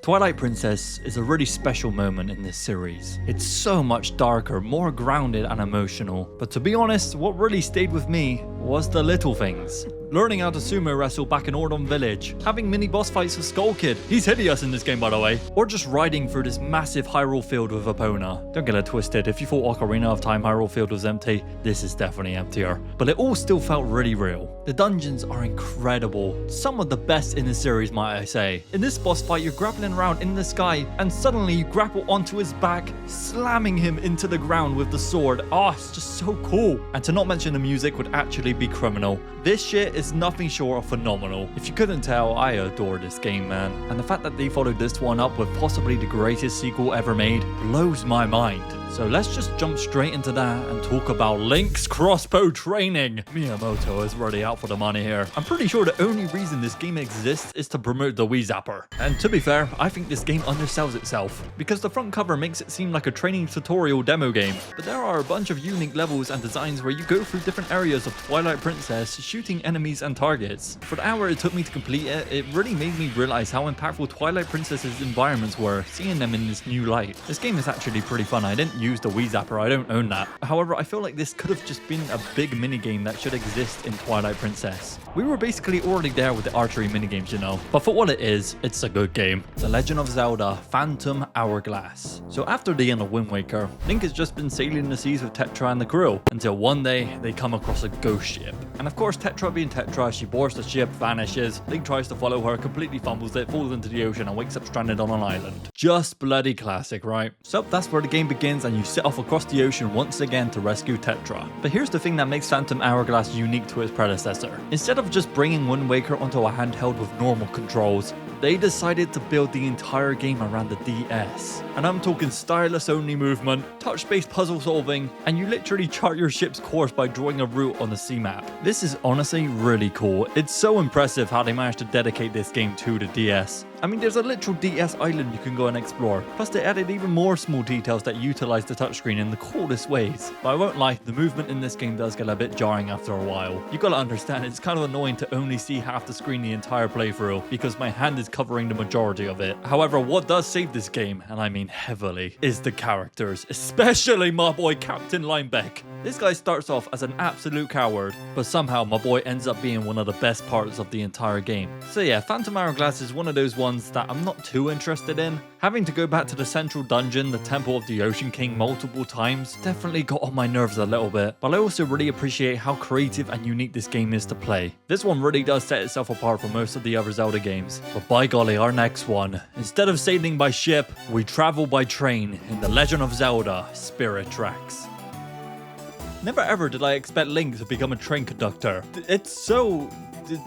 Twilight Princess is a really special moment in this series. It's so much darker, more grounded and emotional, but to be honest, what really stayed with me was the little things. Learning how to sumo wrestle back in Ordon Village, having mini boss fights with Skull Kid, he's hideous in this game by the way, or just riding through this massive Hyrule field with Epona. Don't get it twisted, if you thought Ocarina of Time Hyrule field was empty, this is definitely emptier. But it all still felt really real. The dungeons are incredible, some of the best in the series might I say. In this boss fight you're grappling around in the sky and suddenly you grapple onto his back, slamming him into the ground with the sword. Oh, it's just so cool. And to not mention the music would actually be criminal. This shit is nothing short of phenomenal. If you couldn't tell, I adore this game, man. And the fact that they followed this one up with possibly the greatest sequel ever made blows my mind. So let's just jump straight into that and talk about Link's crossbow training. Miyamoto is really out for the money here. I'm pretty sure the only reason this game exists is to promote the Wii Zapper. And to be fair, I think this game undersells itself, because the front cover makes it seem like a training tutorial demo game. But there are a bunch of unique levels and designs where you go through different areas of Twilight Princess, shooting enemies and targets. For the hour it took me to complete it, it really made me realize how impactful Twilight Princess's environments were, seeing them in this new light. This game is actually pretty fun. I didn't use the Wii Zapper, I don't own that. However, I feel like this could have just been a big minigame that should exist in Twilight Princess. We were basically already there with the archery minigames, you know. But for what it is, it's a good game. The Legend of Zelda Phantom Hourglass. So after the end of Windwaker, Link has just been sailing the seas with Tetra and the crew, until one day they come across a ghost ship. And of course, Tetra being Tetra, she boards the ship, vanishes. Link tries to follow her, completely fumbles it, falls into the ocean and wakes up stranded on an island. Just bloody classic, right? So that's where the game begins and you set off across the ocean once again to rescue Tetra. But here's the thing that makes Phantom Hourglass unique to its predecessor. Instead of just bringing Wind Waker onto a handheld with normal controls, they decided to build the entire game around the DS. And I'm talking stylus only movement, touch-based puzzle solving, and you literally chart your ship's course by drawing a route on the sea map. This is honestly really cool. It's so impressive how they managed to dedicate this game to the DS. I mean, there's a literal DS island you can go and explore. Plus, they added even more small details that utilize the touchscreen in the coolest ways. But I won't lie, the movement in this game does get a bit jarring after a while. You gotta understand, it's kind of annoying to only see half the screen the entire playthrough, because my hand is covering the majority of it. However, what does save this game, and I mean heavily, is the characters, especially my boy Captain Linebeck. This guy starts off as an absolute coward, but somehow my boy ends up being one of the best parts of the entire game. So yeah, Phantom Hourglass is one of those ones that I'm not too interested in. Having to go back to the central dungeon, the Temple of the Ocean King, multiple times definitely got on my nerves a little bit, but I also really appreciate how creative and unique this game is to play. This one really does set itself apart from most of the other Zelda games. But by golly, our next one, instead of sailing by ship, we travel by train in The Legend of Zelda Spirit Tracks. Never ever did I expect Link to become a train conductor. It's so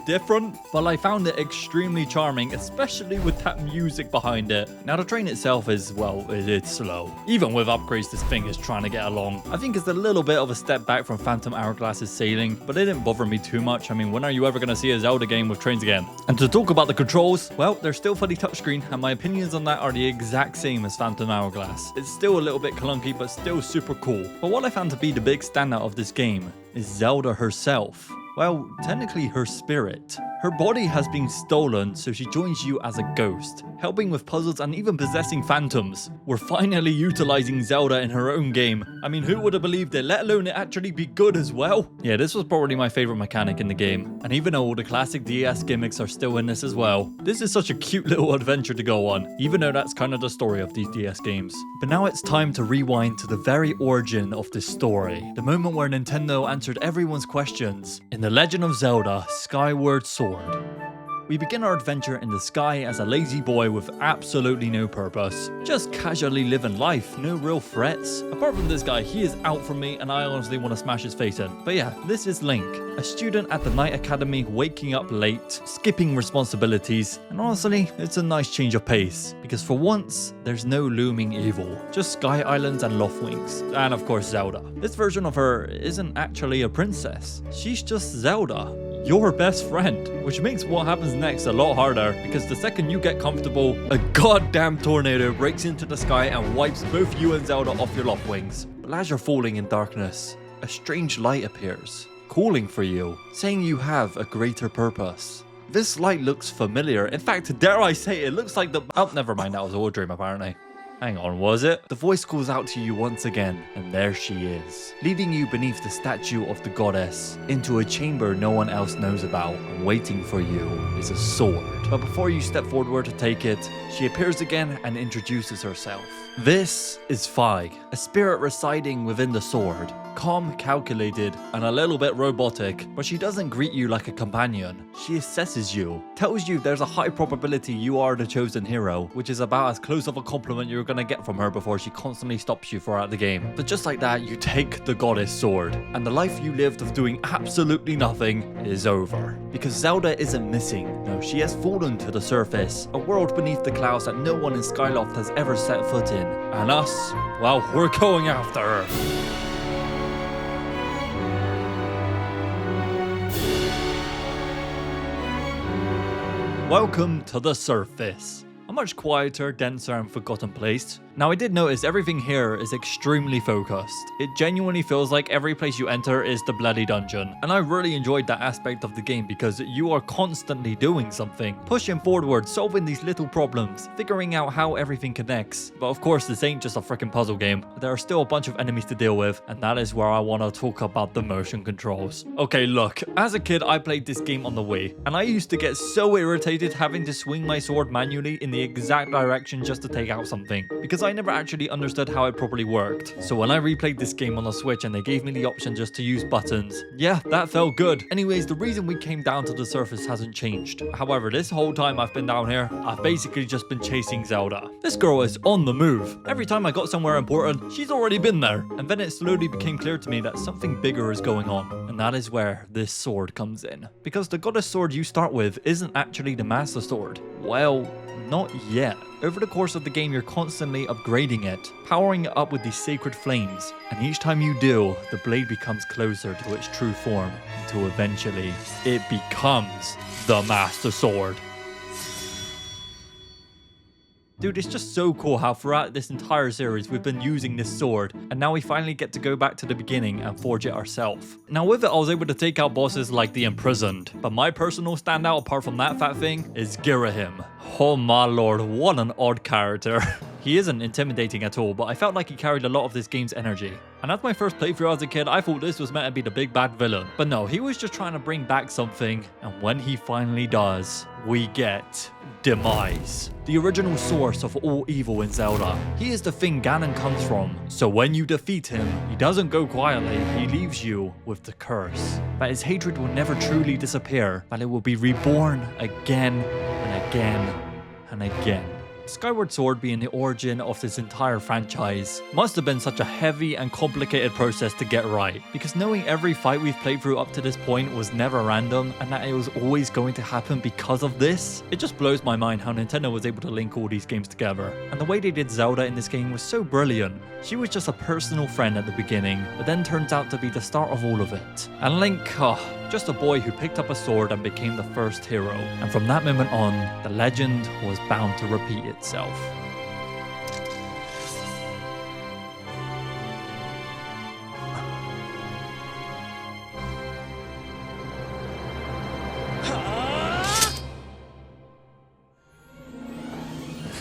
different, but I found it extremely charming, especially with that music behind it. Now, the train itself is, well, it's slow. Even with upgrades, this thing is trying to get along. I think it's a little bit of a step back from Phantom Hourglasses sailing, but it didn't bother me too much. I mean, when are you ever going to see a Zelda game with trains again? And to talk about the controls, well, they're still fully touchscreen, and my opinions on that are the exact same as Phantom Hourglass. It's still a little bit clunky, but still super cool. But what I found to be the big standout of this game is Zelda herself. Well, technically her spirit. Her body has been stolen, so she joins you as a ghost, helping with puzzles and even possessing phantoms. We're finally utilizing Zelda in her own game. I mean, who would have believed it, let alone it actually be good as well? Yeah, this was probably my favorite mechanic in the game. And even though all the classic DS gimmicks are still in this as well, this is such a cute little adventure to go on, even though that's kind of the story of these DS games. But now it's time to rewind to the very origin of this story. The moment where Nintendo answered everyone's questions in The Legend of Zelda: Skyward Sword. We begin our adventure in the sky as a lazy boy with absolutely no purpose. Just casually living life, no real threats. Apart from this guy, he is out for me and I honestly want to smash his face in. But yeah, this is Link, a student at the Night Academy, waking up late, skipping responsibilities, and honestly, it's a nice change of pace. Because for once, there's no looming evil, just Sky Islands and Loftwings. And of course Zelda. This version of her isn't actually a princess, she's just Zelda, your best friend, which makes what happens next a lot harder, because the second you get comfortable, a goddamn tornado breaks into the sky and wipes both you and Zelda off your Loftwings. But as you're falling in darkness, a strange light appears, calling for you, saying you have a greater purpose. This light looks familiar. In fact, dare I say, it looks like the... Oh, never mind, that was all a dream apparently. Hang on, was it? The voice calls out to you once again, and there she is, leading you beneath the statue of the goddess into a chamber no one else knows about, and waiting for you is a sword. But before you step forward to take it, she appears again and introduces herself. This is Fi, a spirit residing within the sword. Calm, calculated, and a little bit robotic, but she doesn't greet you like a companion. She assesses you, tells you there's a high probability you are the chosen hero, which is about as close of a compliment you're gonna get from her before she constantly stops you throughout the game. But just like that, you take the goddess sword, and the life you lived of doing absolutely nothing is over. Because Zelda isn't missing. No, she has fallen to the surface, a world beneath the clouds that no one in Skyloft has ever set foot in. And us, well, we're going after her. Welcome to the surface. A much quieter, denser, and forgotten place. Now, I did notice everything here is extremely focused. It genuinely feels like every place you enter is the bloody dungeon. And I really enjoyed that aspect of the game because you are constantly doing something. Pushing forward, solving these little problems, figuring out how everything connects. But of course, this ain't just a freaking puzzle game. There are still a bunch of enemies to deal with, and that is where I want to talk about the motion controls. Okay, look, as a kid, I played this game on the Wii, and I used to get so irritated having to swing my sword manually in the exact direction just to take out something, because I never actually understood how it properly worked. So when I replayed this game on the Switch and they gave me the option just to use buttons, yeah, that felt good. Anyways, the reason we came down to the surface hasn't changed. However, this whole time I've been down here, I've basically just been chasing Zelda. This girl is on the move. Every time I got somewhere important, she's already been there. And then it slowly became clear to me that something bigger is going on. And that is where this sword comes in. Because the goddess sword you start with isn't actually the master sword. Well, not yet. Over the course of the game, you're constantly upgrading it, powering it up with these sacred flames, and each time you do, the blade becomes closer to its true form, until eventually, it becomes the Master Sword. Dude, it's just so cool how throughout this entire series we've been using this sword, and now we finally get to go back to the beginning and forge it ourselves. Now with it, I was able to take out bosses like the Imprisoned, but my personal standout apart from that fat thing is Girahim. Oh my lord, what an odd character. He isn't intimidating at all, but I felt like he carried a lot of this game's energy. And as my first playthrough as a kid, I thought this was meant to be the big bad villain. But no, he was just trying to bring back something, and when he finally does, we get Demise, the original source of all evil in Zelda. He is the thing Ganon comes from, so when you defeat him, he doesn't go quietly, he leaves you with the curse. That his hatred will never truly disappear, but it will be reborn again and again and again. Skyward Sword being the origin of this entire franchise must have been such a heavy and complicated process to get right, because knowing every fight we've played through up to this point was never random and that it was always going to happen because of this, it just blows my mind how Nintendo was able to link all these games together. And the way they did Zelda in this game was so brilliant. She was just a personal friend at the beginning, but then turns out to be the start of all of it. And Link, just a boy who picked up a sword and became the first hero. And from that moment on, the legend was bound to repeat itself.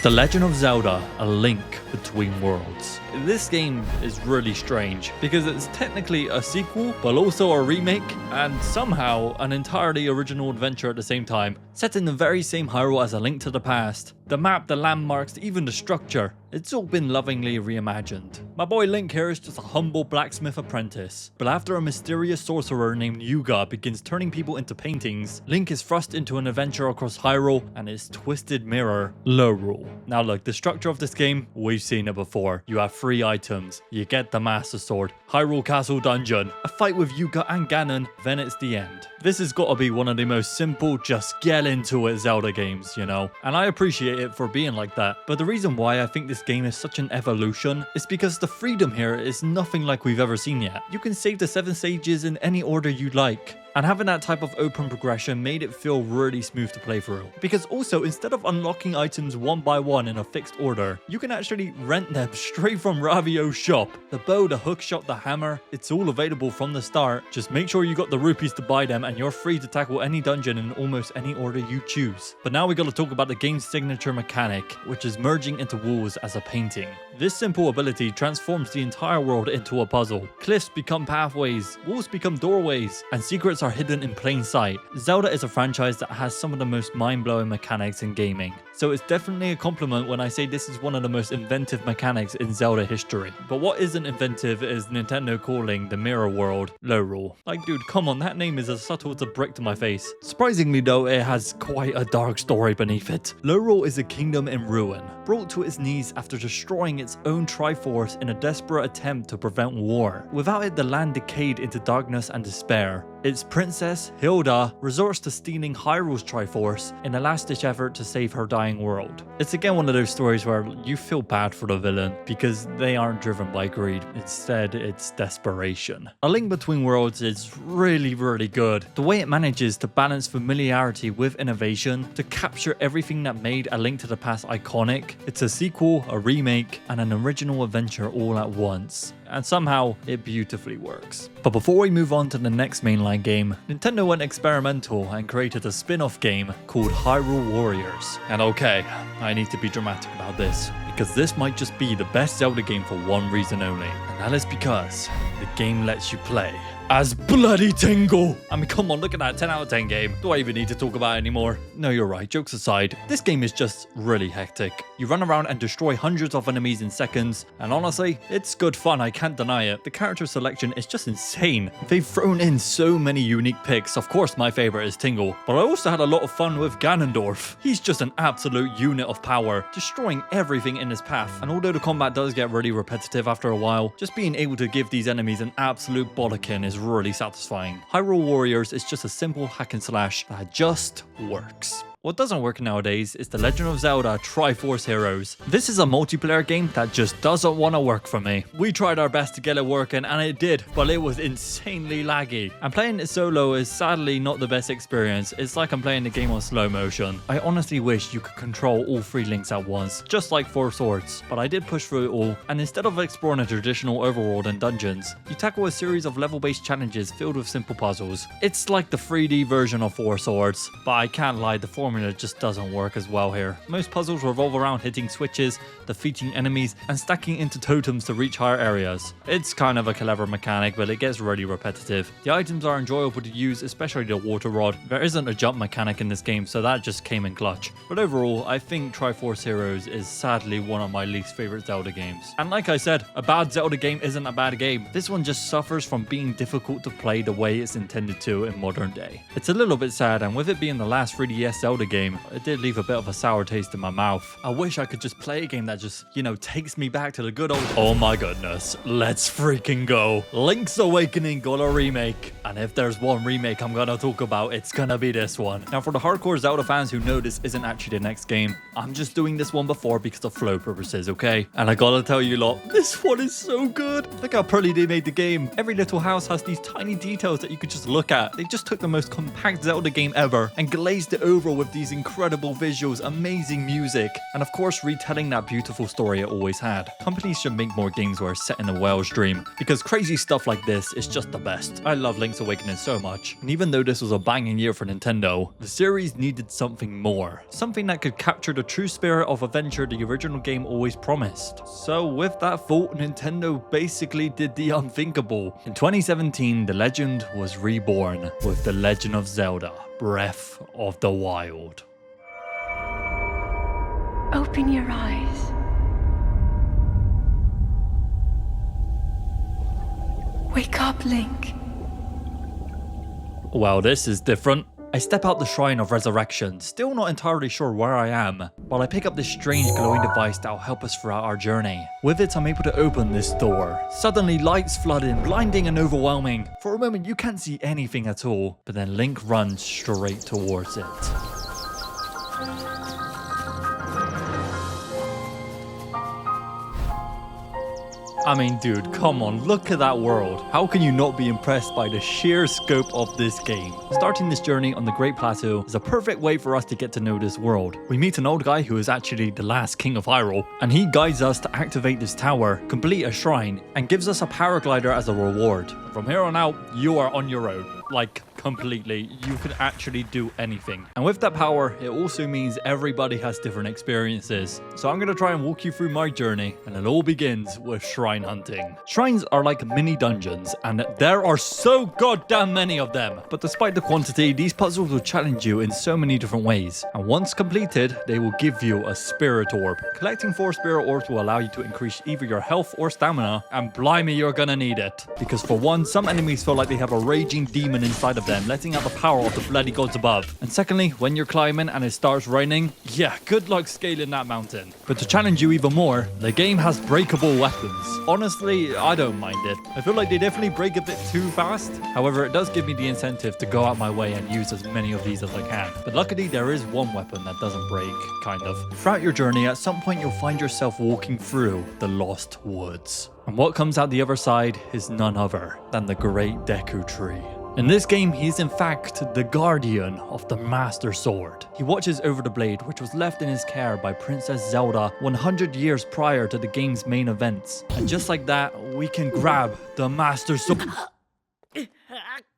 The Legend of Zelda: A Link Between Worlds. This game is really strange because it's technically a sequel, but also a remake, and somehow an entirely original adventure at the same time, set in the very same Hyrule as A Link to the Past. The map, the landmarks, even the structure, it's all been lovingly reimagined. My boy Link here is just a humble blacksmith apprentice, but after a mysterious sorcerer named Yuga begins turning people into paintings, Link is thrust into an adventure across Hyrule and its twisted mirror, Lorule. Now look, the structure of this game, we've seen it before. You have 3 items, you get the Master Sword, Hyrule Castle Dungeon, a fight with Yuga and Ganon, then it's the end. This has got to be one of the most simple, just get into it Zelda games, you know? And I appreciate it for being like that, but the reason why I think this game is such an evolution is because the freedom here is nothing like we've ever seen yet. You can save the 7 stages in any order you like. And having that type of open progression made it feel really smooth to play through. Because also, instead of unlocking items one by one in a fixed order, you can actually rent them straight from Ravio's shop. The bow, the hookshot, the hammer, it's all available from the start. Just make sure you got the rupees to buy them and you're free to tackle any dungeon in almost any order you choose. But now we gotta talk about the game's signature mechanic, which is merging into walls as a painting. This simple ability transforms the entire world into a puzzle. Cliffs become pathways, walls become doorways, and secrets are hidden in plain sight. Zelda is a franchise that has some of the most mind-blowing mechanics in gaming, so it's definitely a compliment when I say this is one of the most inventive mechanics in Zelda history. But what isn't inventive is Nintendo calling the mirror world Lorule. Like, dude, come on, that name is as subtle as a brick to my face. Surprisingly though, it has quite a dark story beneath it. Lorule is a kingdom in ruin, brought to its knees after destroying its own Triforce in a desperate attempt to prevent war. Without it, the land decayed into darkness and despair. Its princess, Hilda, resorts to stealing Hyrule's Triforce in a last-ditch effort to save her dying world. It's again one of those stories where you feel bad for the villain because they aren't driven by greed. Instead, it's desperation. A Link Between Worlds is really good. The way it manages to balance familiarity with innovation to capture everything that made A Link to the Past iconic. It's a sequel, a remake, and an original adventure all at once. And somehow it beautifully works. But before we move on to the next mainline game, Nintendo went experimental and created a spin-off game called Hyrule Warriors. And okay, I need to be dramatic about this, because this might just be the best Zelda game for one reason only, and that is because the game lets you play as Bloody Tingle. I mean, come on, look at that 10 out of 10 game. Do I even need to talk about it anymore? No, you're right, jokes aside, this game is just really hectic. You run around and destroy hundreds of enemies in seconds, and honestly, it's good fun, I can't deny it. The character selection is just insane. They've thrown in so many unique picks. Of course, my favorite is Tingle, but I also had a lot of fun with Ganondorf. He's just an absolute unit of power, destroying everything in his path. And although the combat does get really repetitive after a while, just being able to give these enemies an absolute bollocking is really satisfying. Hyrule Warriors is just a simple hack and slash that just works. What doesn't work nowadays is The Legend of Zelda Triforce Heroes. This is a multiplayer game that just doesn't want to work for me. We tried our best to get it working and it did, but it was insanely laggy. And playing it solo is sadly not the best experience. It's like I'm playing the game on slow motion. I honestly wish you could control all 3 links at once, just like 4 Swords. But I did push through it all, and instead of exploring a traditional overworld and dungeons, you tackle a series of level-based challenges filled with simple puzzles. It's like the 3D version of 4 Swords, but I can't lie, the formula just doesn't work as well here. Most puzzles revolve around hitting switches, defeating enemies, and stacking into totems to reach higher areas. It's kind of a clever mechanic, but it gets really repetitive. The items are enjoyable to use, especially the water rod. There isn't a jump mechanic in this game, so that just came in clutch. But overall, I think Triforce Heroes is sadly one of my least favorite Zelda games. And like I said, a bad Zelda game isn't a bad game. This one just suffers from being difficult to play the way it's intended to in modern day. It's a little bit sad, and with it being the last 3DS Zelda Zelda game, it did leave a bit of a sour taste in my mouth. I wish I could just play a game that just, you know, takes me back to the good old... Oh my goodness, let's freaking go. Link's Awakening got a remake. And if there's one remake I'm gonna talk about, it's gonna be this one. Now for the hardcore Zelda fans who know this isn't actually the next game, I'm just doing this one before because of flow purposes, okay? And I gotta tell you lot, this one is so good. Look how pretty they made the game. Every little house has these tiny details that you could just look at. They just took the most compact Zelda game ever and glazed it over with these incredible visuals, amazing music, and of course retelling that beautiful story it always had. Companies should make more games where it's set in a whale's dream, because crazy stuff like this is just the best. I love Link's Awakening so much, and even though this was a banging year for Nintendo, the series needed something more. Something that could capture the true spirit of adventure the original game always promised. So with that thought, Nintendo basically did the unthinkable. In 2017, the legend was reborn with The Legend of Zelda: Breath of the Wild. Open your eyes. Wake up, Link. Well, this is different. I step out the Shrine of Resurrection, still not entirely sure where I am, while I pick up this strange glowing device that will help us throughout our journey. With it, I'm able to open this door. Suddenly, lights flood in, blinding and overwhelming. For a moment, you can't see anything at all, but then Link runs straight towards it. I mean, dude, come on, look at that world. How can you not be impressed by the sheer scope of this game? Starting this journey on the Great Plateau is a perfect way for us to get to know this world. We meet an old guy who is actually the last king of Hyrule, and he guides us to activate this tower, complete a shrine, and gives us a paraglider as a reward. From here on out, you are on your own. Like, completely. You can actually do anything. And with that power, it also means everybody has different experiences. So I'm going to try and walk you through my journey, and it all begins with shrine hunting. Shrines are like mini dungeons, and there are so goddamn many of them. But despite the quantity, these puzzles will challenge you in so many different ways. And once completed, they will give you a spirit orb. Collecting 4 spirit orbs will allow you to increase either your health or stamina, and blimey, you're gonna need it. Because for one, some enemies feel like they have a raging demon inside of them, letting out the power of the bloody gods above. And secondly, when you're climbing and it starts raining, yeah, good luck scaling that mountain. But to challenge you even more, the game has breakable weapons. Honestly, I don't mind it. I feel like they definitely break a bit too fast. However, it does give me the incentive to go out my way and use as many of these as I can. But luckily, there is one weapon that doesn't break, kind of. Throughout your journey, at some point you'll find yourself walking through the Lost Woods. And what comes out the other side is none other than the Great Deku Tree. In this game, he is in fact the guardian of the Master Sword. He watches over the blade, which was left in his care by Princess Zelda 100 years prior to the game's main events. And just like that, we can grab the Master Sword.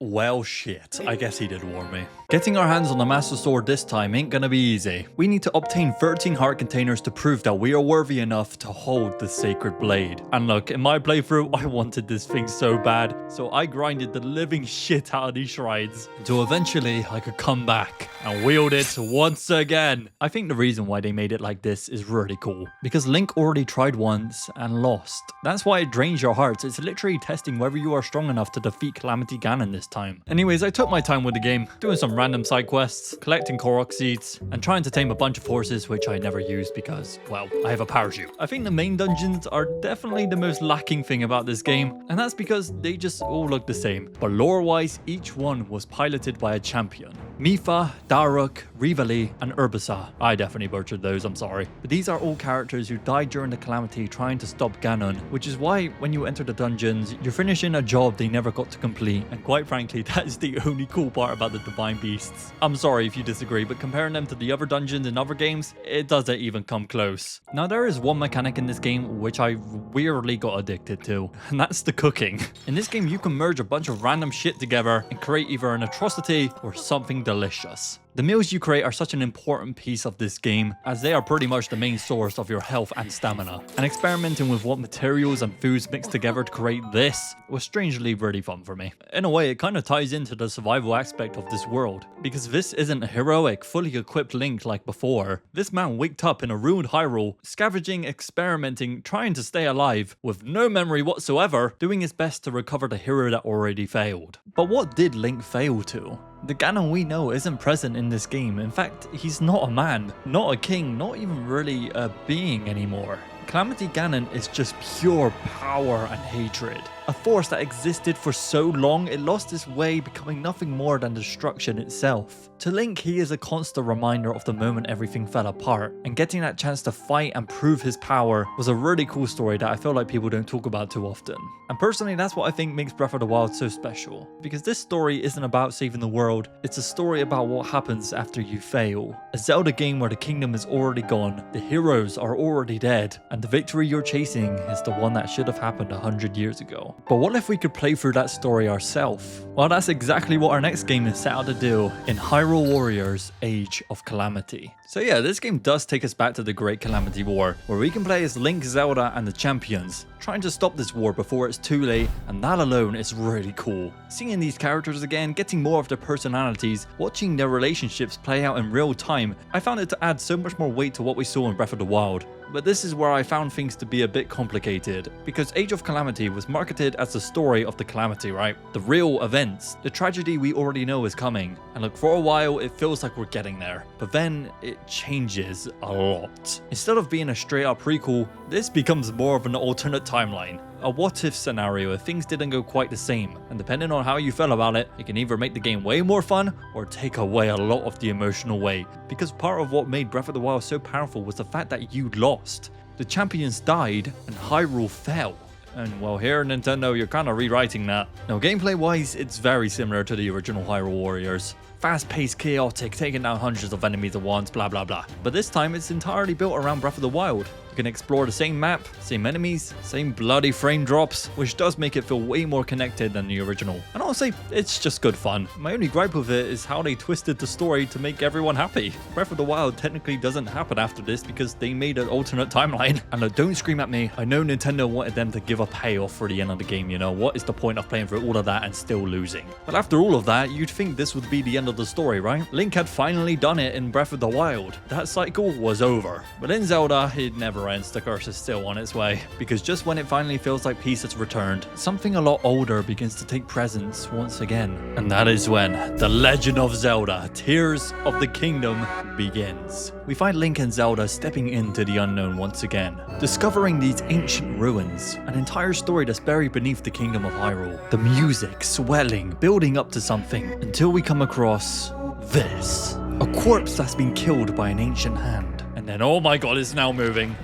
Well, shit. I guess he did warn me. Getting our hands on the Master Sword this time ain't gonna be easy. We need to obtain 13 heart containers to prove that we are worthy enough to hold the sacred blade. And look, in my playthrough, I wanted this thing so bad, so I grinded the living shit out of these shrines until eventually I could come back and wield it once again. I think the reason why they made it like this is really cool, because Link already tried once and lost. That's why it drains your hearts. It's literally testing whether you are strong enough to defeat Calamity Ganon this time. Anyways, I took my time with the game, doing some random side quests, collecting Korok seeds, and trying to tame a bunch of horses, which I never used because, well, I have a parachute. I think the main dungeons are definitely the most lacking thing about this game, and that's because they just all look the same. But lore-wise, each one was piloted by a champion. Mipha, Daruk, Rivali, and Urbisa. I definitely butchered those, I'm sorry. But these are all characters who died during the Calamity trying to stop Ganon, which is why when you enter the dungeons, you're finishing a job they never got to complete, and quite frankly, that is the only cool part about the Divine Beasts. I'm sorry if you disagree, but comparing them to the other dungeons in other games, it doesn't even come close. Now, there is one mechanic in this game which I weirdly got addicted to, and that's the cooking. In this game, you can merge a bunch of random shit together and create either an atrocity or something delicious. The meals you create are such an important piece of this game, as they are pretty much the main source of your health and stamina. And experimenting with what materials and foods mixed together to create this was strangely really fun for me. In a way, it kind of ties into the survival aspect of this world, because this isn't a heroic, fully equipped Link like before. This man waked up in a ruined Hyrule, scavenging, experimenting, trying to stay alive, with no memory whatsoever, doing his best to recover the hero that already failed. But what did Link fail to? The Ganon we know isn't present in in this game. In fact, he's not a man, not a king, not even really a being anymore. Calamity Ganon is just pure power and hatred. A force that existed for so long, it lost its way, becoming nothing more than destruction itself. To Link, he is a constant reminder of the moment everything fell apart, and getting that chance to fight and prove his power was a really cool story that I feel like people don't talk about too often. And personally, that's what I think makes Breath of the Wild so special. Because this story isn't about saving the world, it's a story about what happens after you fail. A Zelda game where the kingdom is already gone, the heroes are already dead, and the victory you're chasing is the one that should have happened 100 years ago. But what if we could play through that story ourselves? Well, that's exactly what our next game is set out to do in Hyrule Warriors Age of Calamity. So yeah, this game does take us back to the Great Calamity War, where we can play as Link, Zelda, and the champions, trying to stop this war before it's too late, and that alone is really cool. Seeing these characters again, getting more of their personalities, watching their relationships play out in real time, I found it to add so much more weight to what we saw in Breath of the Wild. But this is where I found things to be a bit complicated, because Age of Calamity was marketed as the story of the Calamity, right? The real events, the tragedy we already know is coming, and look, for a while it feels like we're getting there, but then it changes a lot. Instead of being a straight up prequel, this becomes more of an alternate timeline. A what if scenario if things didn't go quite the same, and depending on how you feel about it, it can either make the game way more fun or take away a lot of the emotional weight. Because part of what made Breath of the Wild so powerful was the fact that you lost. The champions died and Hyrule fell. And well, here Nintendo, you're kind of rewriting that. Now, gameplay wise, it's very similar to the original Hyrule Warriors. Fast-paced, chaotic, taking down hundreds of enemies at once, blah blah blah. But this time it's entirely built around Breath of the Wild. You can explore the same map, same enemies, same bloody frame drops, which does make it feel way more connected than the original. And honestly, it's just good fun. My only gripe with it is how they twisted the story to make everyone happy. Breath of the Wild technically doesn't happen after this because they made an alternate timeline. And look, don't scream at me. I know Nintendo wanted them to give a payoff for the end of the game, you know? What is the point of playing through all of that and still losing? But after all of that, you'd think this would be the end of the story, right? Link had finally done it in Breath of the Wild. That cycle was over. But in Zelda, it never ends. The curse is still on its way. Because just when it finally feels like peace has returned, something a lot older begins to take presence once again. And that is when the Legend of Zelda, Tears of the Kingdom begins. We find Link and Zelda stepping into the unknown once again, discovering these ancient ruins, an entire story that's buried beneath the Kingdom of Hyrule. The music swelling, building up to something, until we come across this. A corpse that's been killed by an ancient hand. And then, oh my god, it's now moving.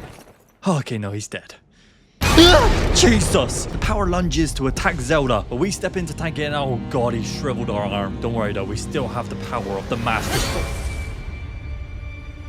Oh, okay, no, he's dead. Jesus! The power lunges to attack Zelda, but we step in to tank it and oh god, he shriveled our arm. Don't worry though, we still have the power of the Master Sword.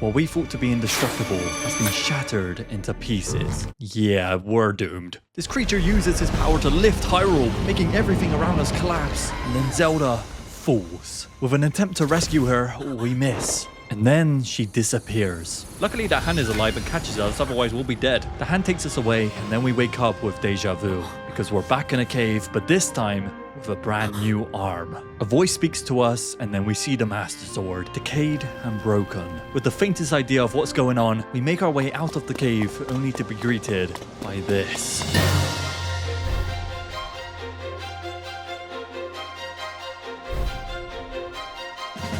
What we thought to be indestructible has been shattered into pieces. Yeah, we're doomed. This creature uses his power to lift Hyrule, making everything around us collapse. And then Zelda falls. With an attempt to rescue her, we miss. And then she disappears. Luckily that hand is alive and catches us, otherwise we'll be dead. The hand takes us away and then we wake up with deja vu. Because we're back in a cave, but this time with a brand new arm. A voice speaks to us and then we see the Master Sword, decayed and broken. With the faintest idea of what's going on, we make our way out of the cave only to be greeted by this.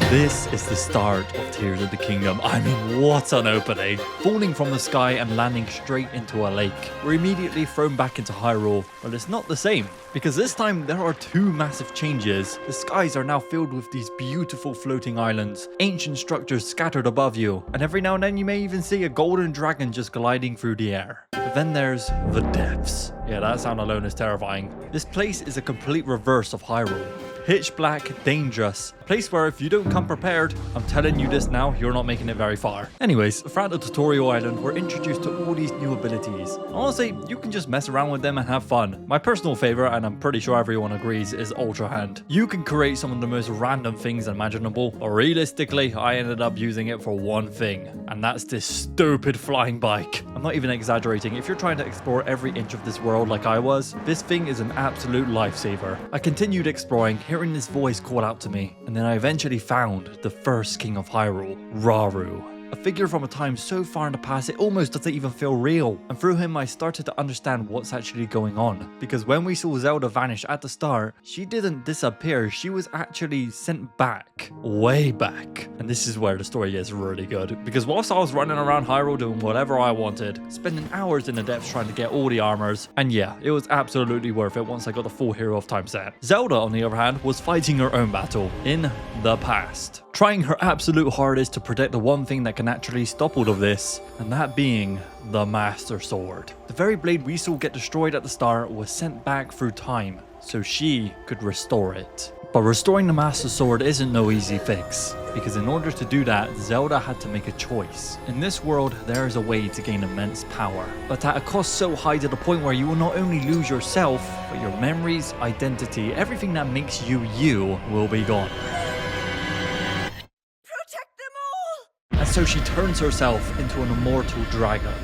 This is the start of Tears of the Kingdom. I mean, what an opening. Falling from the sky and landing straight into a lake. We're immediately thrown back into Hyrule, but it's not the same. Because this time there are two massive changes. The skies are now filled with these beautiful floating islands, ancient structures scattered above you, and every now and then you may even see a golden dragon just gliding through the air. But then there's the depths. Yeah, that sound alone is terrifying. This place is a complete reverse of Hyrule. Pitch black, dangerous. A place where if you don't come prepared, I'm telling you this now, you're not making it very far. Anyways, throughout the tutorial island, we're introduced to all these new abilities. Honestly, you can just mess around with them and have fun. My personal favorite, and I'm pretty sure everyone agrees, is Ultra Hand. You can create some of the most random things imaginable, but realistically, I ended up using it for one thing, and that's this stupid flying bike. I'm not even exaggerating. If you're trying to explore every inch of this world like I was, this thing is an absolute lifesaver. I continued exploring, hearing this voice call out to me, and then I eventually found the first king of Hyrule, Rauru. A figure from a time so far in the past it almost doesn't even feel real. And through him I started to understand what's actually going on. Because when we saw Zelda vanish at the start, she didn't disappear, she was actually sent back. way back. And this is where the story gets really good. Because whilst I was running around Hyrule doing whatever I wanted, spending hours in the depths trying to get all the armors, and yeah, it was absolutely worth it once I got the full Hero of Time set. Zelda, on the other hand, was fighting her own battle in the past, trying her absolute hardest to protect the one thing that can actually stop all of this, and that being the Master Sword. The very blade we saw get destroyed at the start was sent back through time, so she could restore it. But restoring the Master Sword isn't no easy fix, because in order to do that, Zelda had to make a choice. In this world, there is a way to gain immense power, but at a cost so high to the point where you will not only lose yourself, but your memories, identity, everything that makes you you will be gone. Protect them all! And so she turns herself into an immortal dragon.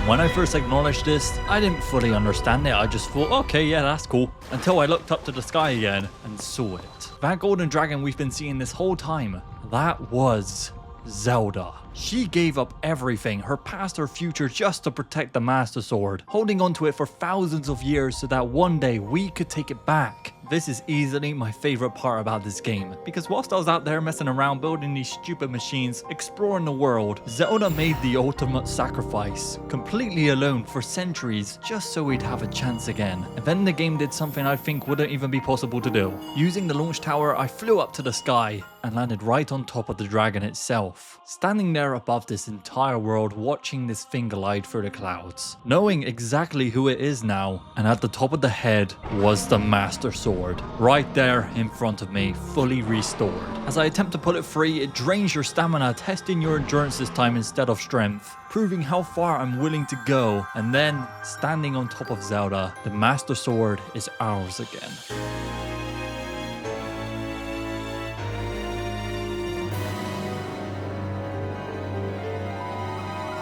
When I first acknowledged this, I didn't fully understand it. I just thought, okay, yeah, that's cool. Until I looked up to the sky again and saw it. That golden dragon we've been seeing this whole time, that was Zelda. She gave up everything, her past, her future, just to protect the Master Sword, holding onto it for thousands of years so that one day we could take it back. This is easily my favorite part about this game, because whilst I was out there messing around building these stupid machines, exploring the world, Zelda made the ultimate sacrifice, completely alone for centuries, just so we'd have a chance again. And then the game did something I think wouldn't even be possible to do. Using the launch tower, I flew up to the sky and landed right on top of the dragon itself, standing there above this entire world, watching this thing glide through the clouds, knowing exactly who it is now. And at the top of the head was the Master Sword, right there in front of me, fully restored. As I attempt to pull it free, it drains your stamina, testing your endurance this time instead of strength, proving how far I'm willing to go. And then, standing on top of Zelda, the Master Sword is ours again.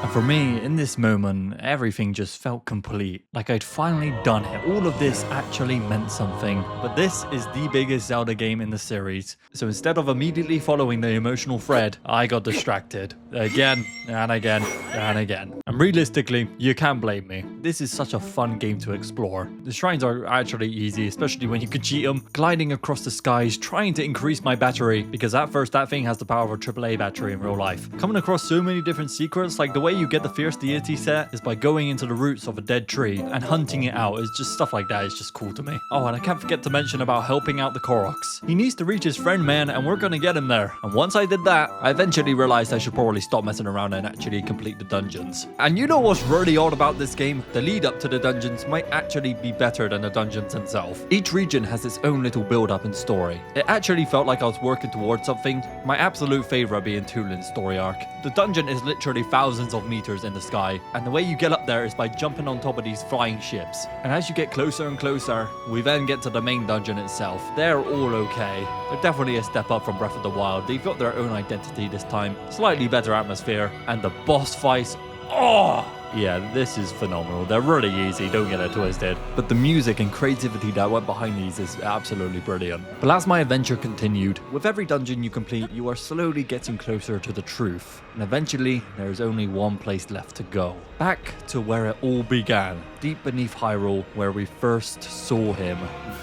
And for me, in this moment, everything just felt complete. Like I'd finally done it. All of this actually meant something. But this is the biggest Zelda game in the series. So instead of immediately following the emotional thread, I got distracted. Again, and again, and again. And realistically, you can't blame me. This is such a fun game to explore. The shrines are actually easy, especially when you can cheat them. Gliding across the skies, trying to increase my battery, because at first that thing has the power of a AAA battery in real life. Coming across so many different secrets, like the way you get the Fierce Deity set is by going into the roots of a dead tree and hunting it out. It's just stuff like that is just cool to me. Oh, and I can't forget to mention about helping out the Koroks. He needs to reach his friend, man, and we're gonna get him there. And once I did that, I eventually realized I should probably stop messing around and actually complete the dungeons. And you know what's really odd about this game? The lead up to the dungeons might actually be better than the dungeons themselves. Each region has its own little build up and story. It actually felt like I was working towards something, my absolute favorite being Tulin's story arc. The dungeon is literally thousands of meters in the sky, and the way you get up there is by jumping on top of these flying ships. And as you get closer and closer, we then get to the main dungeon itself. They're all okay. They're definitely a step up from Breath of the Wild. They've got their own identity this time, slightly better atmosphere, and the boss fights, oh! Yeah, this is phenomenal. They're really easy, don't get it twisted. But the music and creativity that went behind these is absolutely brilliant. But as my adventure continued, with every dungeon you complete, you are slowly getting closer to the truth. And eventually, there is only one place left to go. Back to where it all began, deep beneath Hyrule, where we first saw him,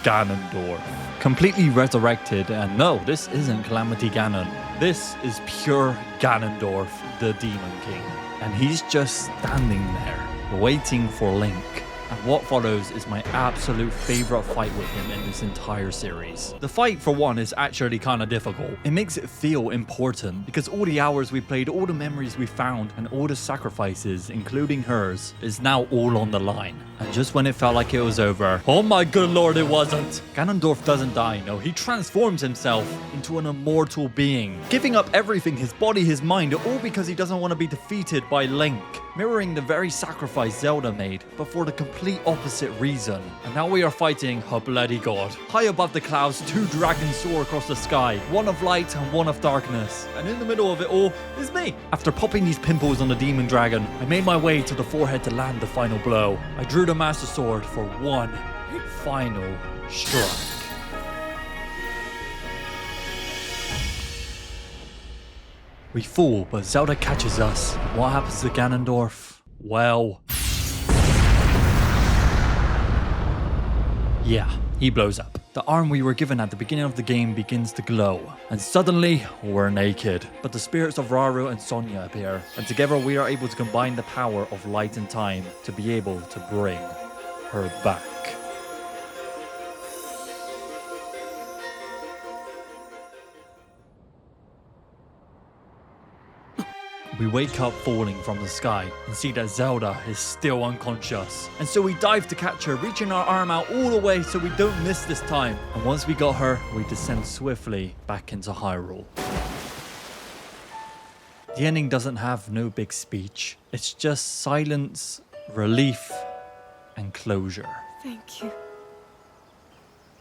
Ganondorf. Completely resurrected, and no, this isn't Calamity Ganon. This is pure Ganondorf, the Demon King. And he's just standing there, waiting for Link. And what follows is my absolute favorite fight with him in this entire series. The fight, for one, is actually kind of difficult. It makes it feel important, because all the hours we played, all the memories we found, and all the sacrifices, including hers, is now all on the line. And just when it felt like it was over, oh my good lord, it wasn't. Ganondorf doesn't die, no, he transforms himself into an immortal being, giving up everything, his body, his mind, all because he doesn't want to be defeated by Link. Mirroring the very sacrifice Zelda made, but for the complete opposite reason. And now we are fighting a bloody god. High above the clouds, two dragons soar across the sky, one of light and one of darkness. And in the middle of it all is me. After popping these pimples on the demon dragon, I made my way to the forehead to land the final blow. I drew the Master Sword for one final strike. We fall, but Zelda catches us. What happens to Ganondorf? Well, yeah, he blows up. The arm we were given at the beginning of the game begins to glow, and suddenly we're naked. But the spirits of Rauru and Sonia appear, and together we are able to combine the power of light and time to be able to bring her back. We wake up falling from the sky and see that Zelda is still unconscious. And so we dive to catch her, reaching our arm out all the way so we don't miss this time. And once we got her, we descend swiftly back into Hyrule. The ending doesn't have no big speech. It's just silence, relief, and closure. Thank you.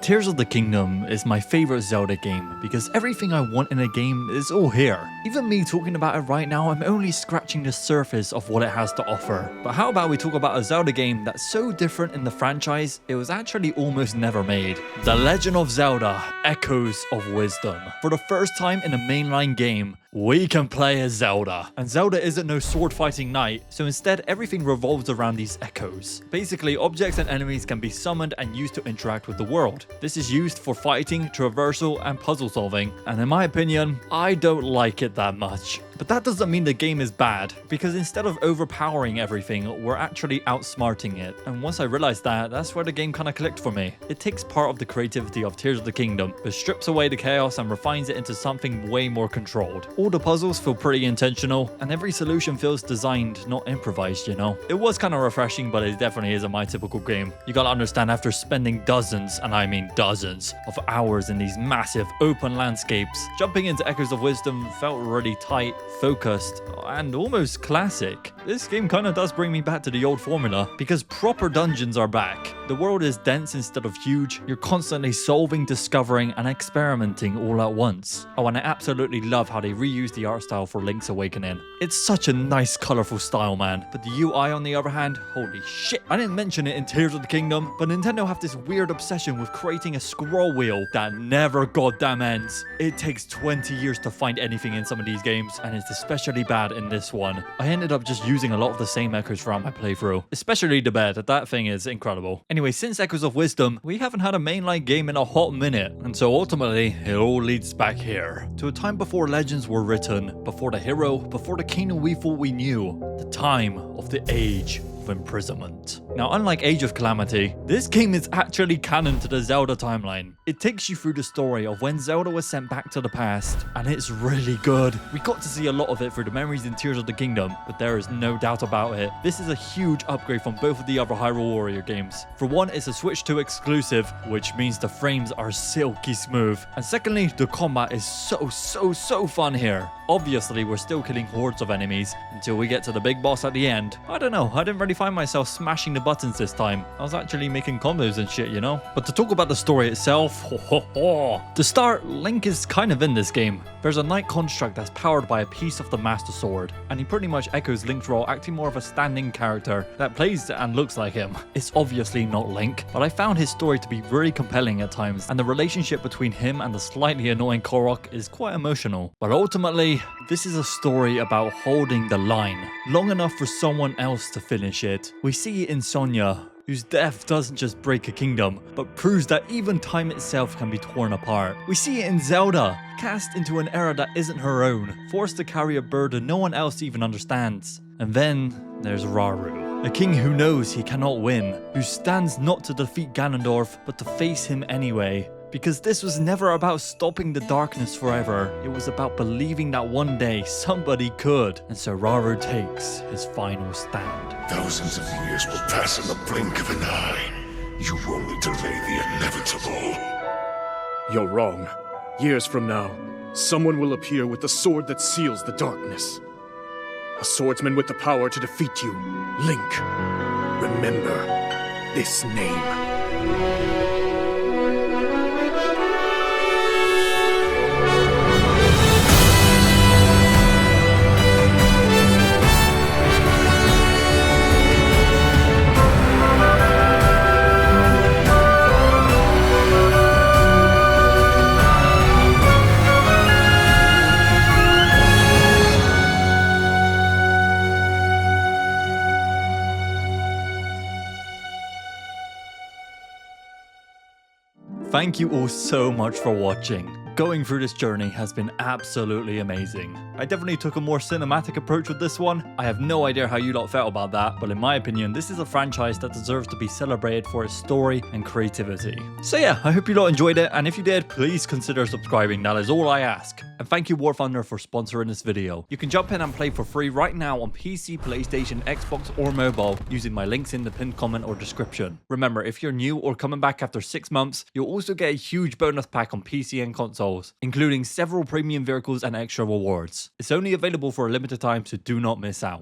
Tears of the Kingdom is my favorite Zelda game because everything I want in a game is all here. Even me talking about it right now, I'm only scratching the surface of what it has to offer. But how about we talk about a Zelda game that's so different in the franchise, it was actually almost never made. The Legend of Zelda: Echoes of Wisdom. For the first time in a mainline game, we can play as Zelda. And Zelda isn't no sword fighting knight, so instead everything revolves around these echoes. Basically, objects and enemies can be summoned and used to interact with the world. This is used for fighting, traversal, and puzzle solving, and in my opinion, I don't like it that much. But that doesn't mean the game is bad, because instead of overpowering everything, we're actually outsmarting it. And once I realized that, that's where the game kinda clicked for me. It takes part of the creativity of Tears of the Kingdom, but strips away the chaos and refines it into something way more controlled. All the puzzles feel pretty intentional, and every solution feels designed, not improvised, you know? It was kinda refreshing, but it definitely isn't my typical game. You gotta understand, after spending dozens, and I mean dozens, of hours in these massive open landscapes, jumping into Echoes of Wisdom felt really tight, focused, and almost classic. This game kinda does bring me back to the old formula, because proper dungeons are back. The world is dense instead of huge. You're constantly solving, discovering, and experimenting all at once. Oh, and I absolutely love how they reused the art style for Link's Awakening. It's such a nice, colorful style, man. But the UI, on the other hand, holy shit. I didn't mention it in Tears of the Kingdom, but Nintendo have this weird obsession with creating a scroll wheel that never goddamn ends. It takes 20 years to find anything in some of these games, and it's especially bad in this one. I ended up just using a lot of the same echoes throughout my playthrough, especially the bed. That thing is incredible. Anyway, since Echoes of Wisdom, we haven't had a mainline game in a hot minute, and so ultimately, it all leads back here, to a time before legends were written, before the hero, before the kingdom we thought we knew, the time of the Age of Imprisonment. Now, unlike Age of Calamity, this game is actually canon to the Zelda timeline. It takes you through the story of when Zelda was sent back to the past, and it's really good. We got to see a lot of it through the memories in Tears of the Kingdom, but there is no doubt about it. This is a huge upgrade from both of the other Hyrule Warrior games. For one, it's a Switch 2 exclusive, which means the frames are silky smooth. And secondly, the combat is so fun here. Obviously, we're still killing hordes of enemies until we get to the big boss at the end. I don't know, I didn't really find myself smashing the buttons this time. I was actually making combos and shit, you know? But to talk about the story itself, to start, Link is kind of in this game. There's a knight construct that's powered by a piece of the Master Sword, and he pretty much echoes Link's role, acting more of a standing character that plays and looks like him. It's obviously not Link, but I found his story to be really compelling at times, and the relationship between him and the slightly annoying Korok is quite emotional. But ultimately, this is a story about holding the line long enough for someone else to finish it. We see it in Sonia, whose death doesn't just break a kingdom, but proves that even time itself can be torn apart. We see it in Zelda, cast into an era that isn't her own, forced to carry a burden no one else even understands. And then there's Rauru, a king who knows he cannot win, who stands not to defeat Ganondorf, but to face him anyway. Because this was never about stopping the darkness forever. It was about believing that one day somebody could. And so Rauru takes his final stand. Thousands of years will pass in the blink of an eye. You only delay the inevitable. You're wrong. Years from now, someone will appear with the sword that seals the darkness. A swordsman with the power to defeat you, Link. Remember this name. Thank you all so much for watching. Going through this journey has been absolutely amazing. I definitely took a more cinematic approach with this one. I have no idea how you lot felt about that, but in my opinion, this is a franchise that deserves to be celebrated for its story and creativity. So yeah, I hope you lot enjoyed it, and if you did, please consider subscribing. That is all I ask. And thank you War Thunder for sponsoring this video. You can jump in and play for free right now on PC, PlayStation, Xbox, or mobile using my links in the pinned comment or description. Remember, if you're new or coming back after 6 months, you'll also get a huge bonus pack on PC and consoles, including several premium vehicles and extra rewards. It's only available for a limited time, so do not miss out.